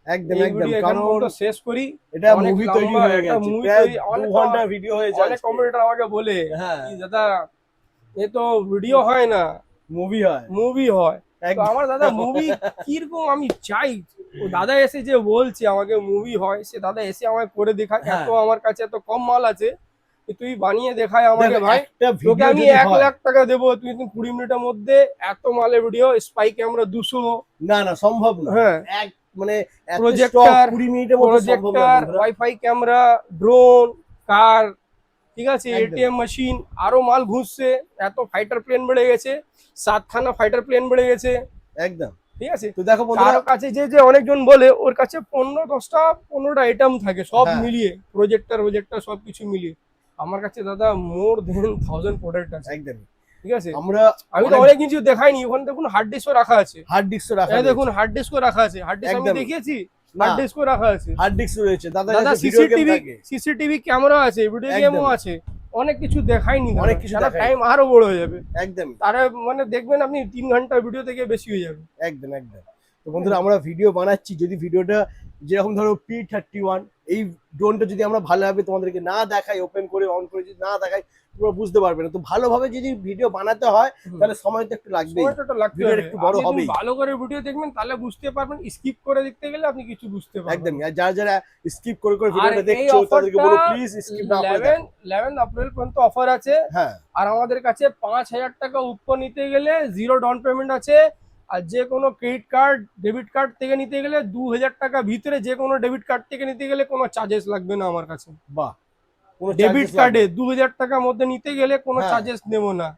একদম এই একদম, ভিডিও এখান কারণ পর্যন্ত শেষ করি। এটা অনেক মুভি তৈরি লম্বা হয়ে একটা গেছে, movie প্রায় তৈরি, 2 ঘন্টা ভিডিও হয়ে অনেক যাচ্ছে। কমেন্টার আমাকে বলে হ্যাঁ কি দাদা এ তো ভিডিও হয় না, মুভি হয় মুভি হয়। তো একদম। আমার দাদা মুভি কিরকম আমি চাই, ও দাদা এসে যে বলছে আমাকে মুভি হয়, সে দাদা এসে আমাকে করে দেখায়, হ্যাঁ। এত আমার কাছে এত কম মাল আছে যে তুই বানিয়ে দেখায় আমাকে, দেখো, ভাই একটা তোকে ভিডিও আমি যদি 1 হয়, লাখ টাকা দেবো, তুই কিন্তু 20 মিনিটের মধ্যে এত মালের ভিডিও, স্পাই ক্যামেরা 200, না না সম্ভব না। হ্যাঁ, এক মানে এত প্রজেক্টর, stock 20 মিনিটের মধ্যে সম্ভব না প্রজেক্টর, বন্ধুরা। ওয়াইফাই ক্যামেরা, ড্রোন, কার, ঠিক আছে, একদম। এটিএম মেশিন, আরো মাল ঘুরছে, এত ফাইটার প্লেন বেড়ে গেছে, 7খানা ফাইটার প্লেন বেড়ে গেছে, একদম। ঠিক আছে। তো দেখো বন্ধুরা, কারো কাছে যে যে অনেকজন বলে ওর কাছে 15-10টা-15টা আইটেম থাকে সব হ্যাঁ। মিলিয়ে, প্রজেক্টর সবকিছু মিলিয়ে। আমার কাছে দাদা মোর দেন 1000 প্রোডাক্ট আছে, একদম ঠিক আছে। আমরা আমি তো অনেক কিছু দেখাইনি, ওখানে দেখুন হার্ড ডিস্কও রাখা আছে, হার্ড ডিস্ক রাখা এই দেখুন হার্ড ডিস্কও রাখা আছে, হার্ড ডিস্ক আমি একদম। দেখিয়েছি, না, হার্ড ডিস্কও রাখা আছে হার্ড ডিস্ক রয়েছে দাদা, দাদা, ভিডিও গেম সিসিটিভি, থাকে। সিসিটিভি ক্যামেরা আছে, ভিডিও একদম। গেমও আছে, অনেক কিছু দেখাইনি, অনেক কিছু দেখাইনি। টাইম আরো বড় হয়ে যাবে, একদম তারা মানে দেখবেন আপনি 3 ঘন্টা ভিডিও থেকে বেশি হয়ে যাবে। একদম একদম। তো বন্ধুরা, আমরা ভিডিও বানাচ্ছি, যদি ভিডিওটা যেরকম ধরো P31 এই ড্রোনটা যদি আমরা ভালোভাবে তোমাদেরকে না দেখাই, ওপেন করে অন করে যদি না দেখাই, তোমরা বুঝতে পারবে না। তো ভালোভাবে যদি ভিডিও বানাতে হয় তাহলে সময় তো একটু লাগবেই, সময়টা তো লাগতে ভিডিওটা হবে, একটু বড় আপনি যদি হবেই। ভালো করে ভিডিও দেখবেন তাহলে বুঝতে পারবেন, স্কিপ করে দেখতে গেলে আপনি কিছু বুঝতে পারবেন। একদম। আর যারা যারা স্কিপ করে করে আর ভিডিওটা এই দেখছো তাদেরকে বলো অফারটা প্লিজ স্কিপ না করে দেখো। 11 এপ্রিল পর্যন্ত অফার আছে, হ্যাঁ আর আমাদের কাছে 5000 টাকা উপর নিতে গেলে 0 ডাউন পেমেন্ট আছে, আর যে কোনো ক্রেডিট কার্ড, ডেবিট কার্ড থেকে নিতে গেলে 2000 টাকা ভিতরে, যে কোনো ডেবিট কার্ড থেকে নিতে গেলে কোনো চার্জেস লাগবে না আমার কাছে। বাহ, কোনো ডেবিট charges কার্ডে লাগবে না। 2000 টাকার মধ্যে নিতে গেলে কোনো হ্যাঁ। চার্জেস নেব না,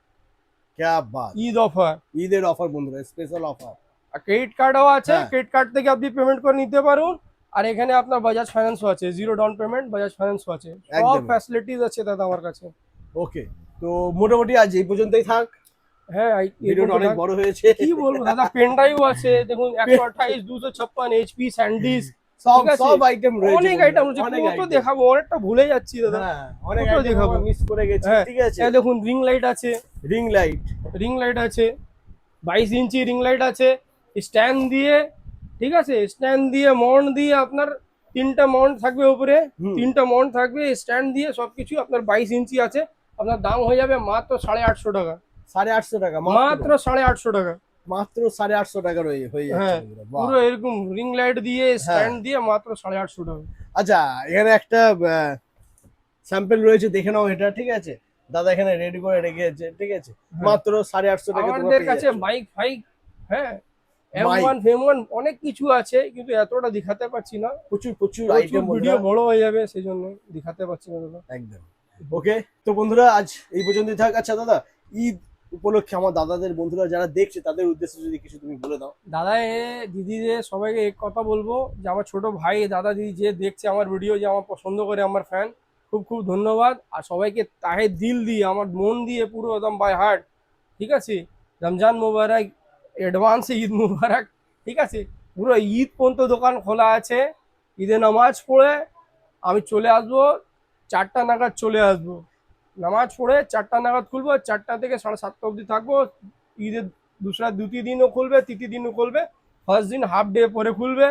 ক্যা বাত, ঈদ অফার। ঈদের অফার বন্ধুরা, স্পেশাল অফার। আর ক্রেডিট কার্ডও আছে, হ্যাঁ। ক্রেডিট কার্ড থেকে আপনি পেমেন্ট করে নিতে পারুন, আর এখানে আপনার বাজাজ ফাইন্যান্সও আছে, 0 ডাউন পেমেন্ট বাজাজ ফাইন্যান্সও আছে, সব একদমই। ফ্যাসিলিটিস আছে দাদা আমার কাছে। ওকে, তো মোটামুটি আজ এই পর্যন্তই থাক, হ্যাঁ, ভিডিওটা অনেক বড় হয়েছে। কি বলবো দাদা, পেন ড্রাইভ আছে দেখুন, 128, 256 এইচপি স্যান্ডিস্ক, সব ঠিক আছে? সব আইটেম রয়েছে, অনেক বন্ধুরা, আইটেম আছে, অনেক কত item। দেখাবো, অনেকটা ভুলে যাচ্ছি দাদা। হ্যাঁ, অনেক কত আইটেম দেখাবো? মিস করে গেছি, হ্যাঁ, ঠিক আছে। এই দেখুন রিং লাইট আছে, রিং লাইট, রিং লাইট আছে, 22 ইঞ্চি রিং লাইট আছে, স্ট্যান্ড দিয়ে, ঠিক আছে, স্ট্যান্ড দিয়ে মাউন্ট দিয়ে আপনার 3টা মাউন্ট থাকবে উপরে, হুম। 3টা মাউন্ট থাকবে, স্ট্যান্ড দিয়ে সবকিছু আপনার 22 ইঞ্চি আছে, আপনার দাম হয়ে যাবে মাত্র 850 টাকা, 850 টাকা মাত্র 850 টাকা। মাত্র 850 টাকা হয়ে যাচ্ছে হ্যাঁ, বন্ধুরা, বাহ। পুরো এরকম রিং লাইট দিয়ে স্ট্যান্ড দিয়ে মাত্র 850 টাকা। আচ্ছা, এখানে একটা স্যাম্পল রয়েছে, দেখে নাও এটা, ঠিক আছে। দাদা এখানে রেডি করে রেখেছে, ঠিক আছে। হ্যাঁ। মাত্র 850 টাকা তোমরা আমাদের পেয়ে কাছে যাচ্ছ। বাইক ফাইক, হ্যাঁ, Bike। M1 ফেম1 অনেক কিছু আছে, কিন্তু এতটা দেখাতে পারছি না, প্রচুর প্রচুর আইটেম ভিডিও বড় হয়ে যাবে, সেই জন্য দেখাতে পারছি না দাদা। একদম। ওকে, তো বন্ধুরা আজ এই পর্যন্তই থাক। আচ্ছা দাদা, ঈদ উপলক্ষে আমার দাদাদের বন্ধুরা যারা দেখছে তাদের উদ্দেশ্যে যদি কিছু তুমি বলে দাও। দাদা দিদি যে সবাইকে এক কথা বলবো, যে আমার ছোট ভাই দাদা দিদি যে দেখছে আমার ভিডিও, যে আমার পছন্দ করে, আমার ফ্যান, খুব খুব ধন্যবাদ। আর সবাইকে তাহে দিল দিয়ে, আমার মন দিয়ে, পুরো একদম বাই হার্ট, ঠিক আছে, রমজান মুবারক, অ্যাডভান্স ঈদ মুবারক, ঠিক আছে। পুরো ঈদ পর্যন্ত দোকান খোলা আছে, ঈদে নামাজ পড়ে আমি চলে আসবো, 4টা নাগাদ চলে আসবো, নামাজ পড়ে 4টা নাগাদ খুলবো, 4টা থেকে 7:30 অবধি থাকবো। ঈদের দ্বিতীয় দিনও খুলবে, তৃতীয় দিনও খুলবে, ফার্স্ট দিন হাফ ডে পরে খুলবে,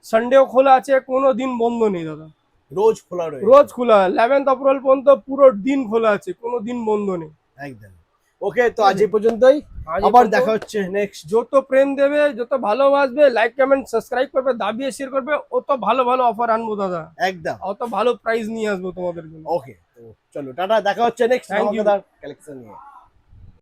সানডেও খোলা আছে, কোনো দিন বন্ধ নেই দাদা, রোজ খোলা রয়েছে, রোজ খোলা। 11 এপ্রিল পর্যন্ত পুরো দিন খোলা আছে, কোনো দিন বন্ধ নেই। একদম। ওকে, তো আজ এই পর্যন্তই, আজ এই আবার পর্যন্ত। দেখা হচ্ছে নেক্সট। যত প্রেম দেবে, যত ভালোবাসবে, লাইক কমেন্ট সাবস্ক্রাইব করবে, দাবিয়ে শেয়ার করবে, অত ভালো ভালো অফার আনবো দাদা, একদম। অত ভালো প্রাইস নিয়ে আসবো তোমাদের জন্য। ওকে, তো চলো টাটা, দেখা হচ্ছে নেক্সট Thank you. কালেকশন নিয়ে।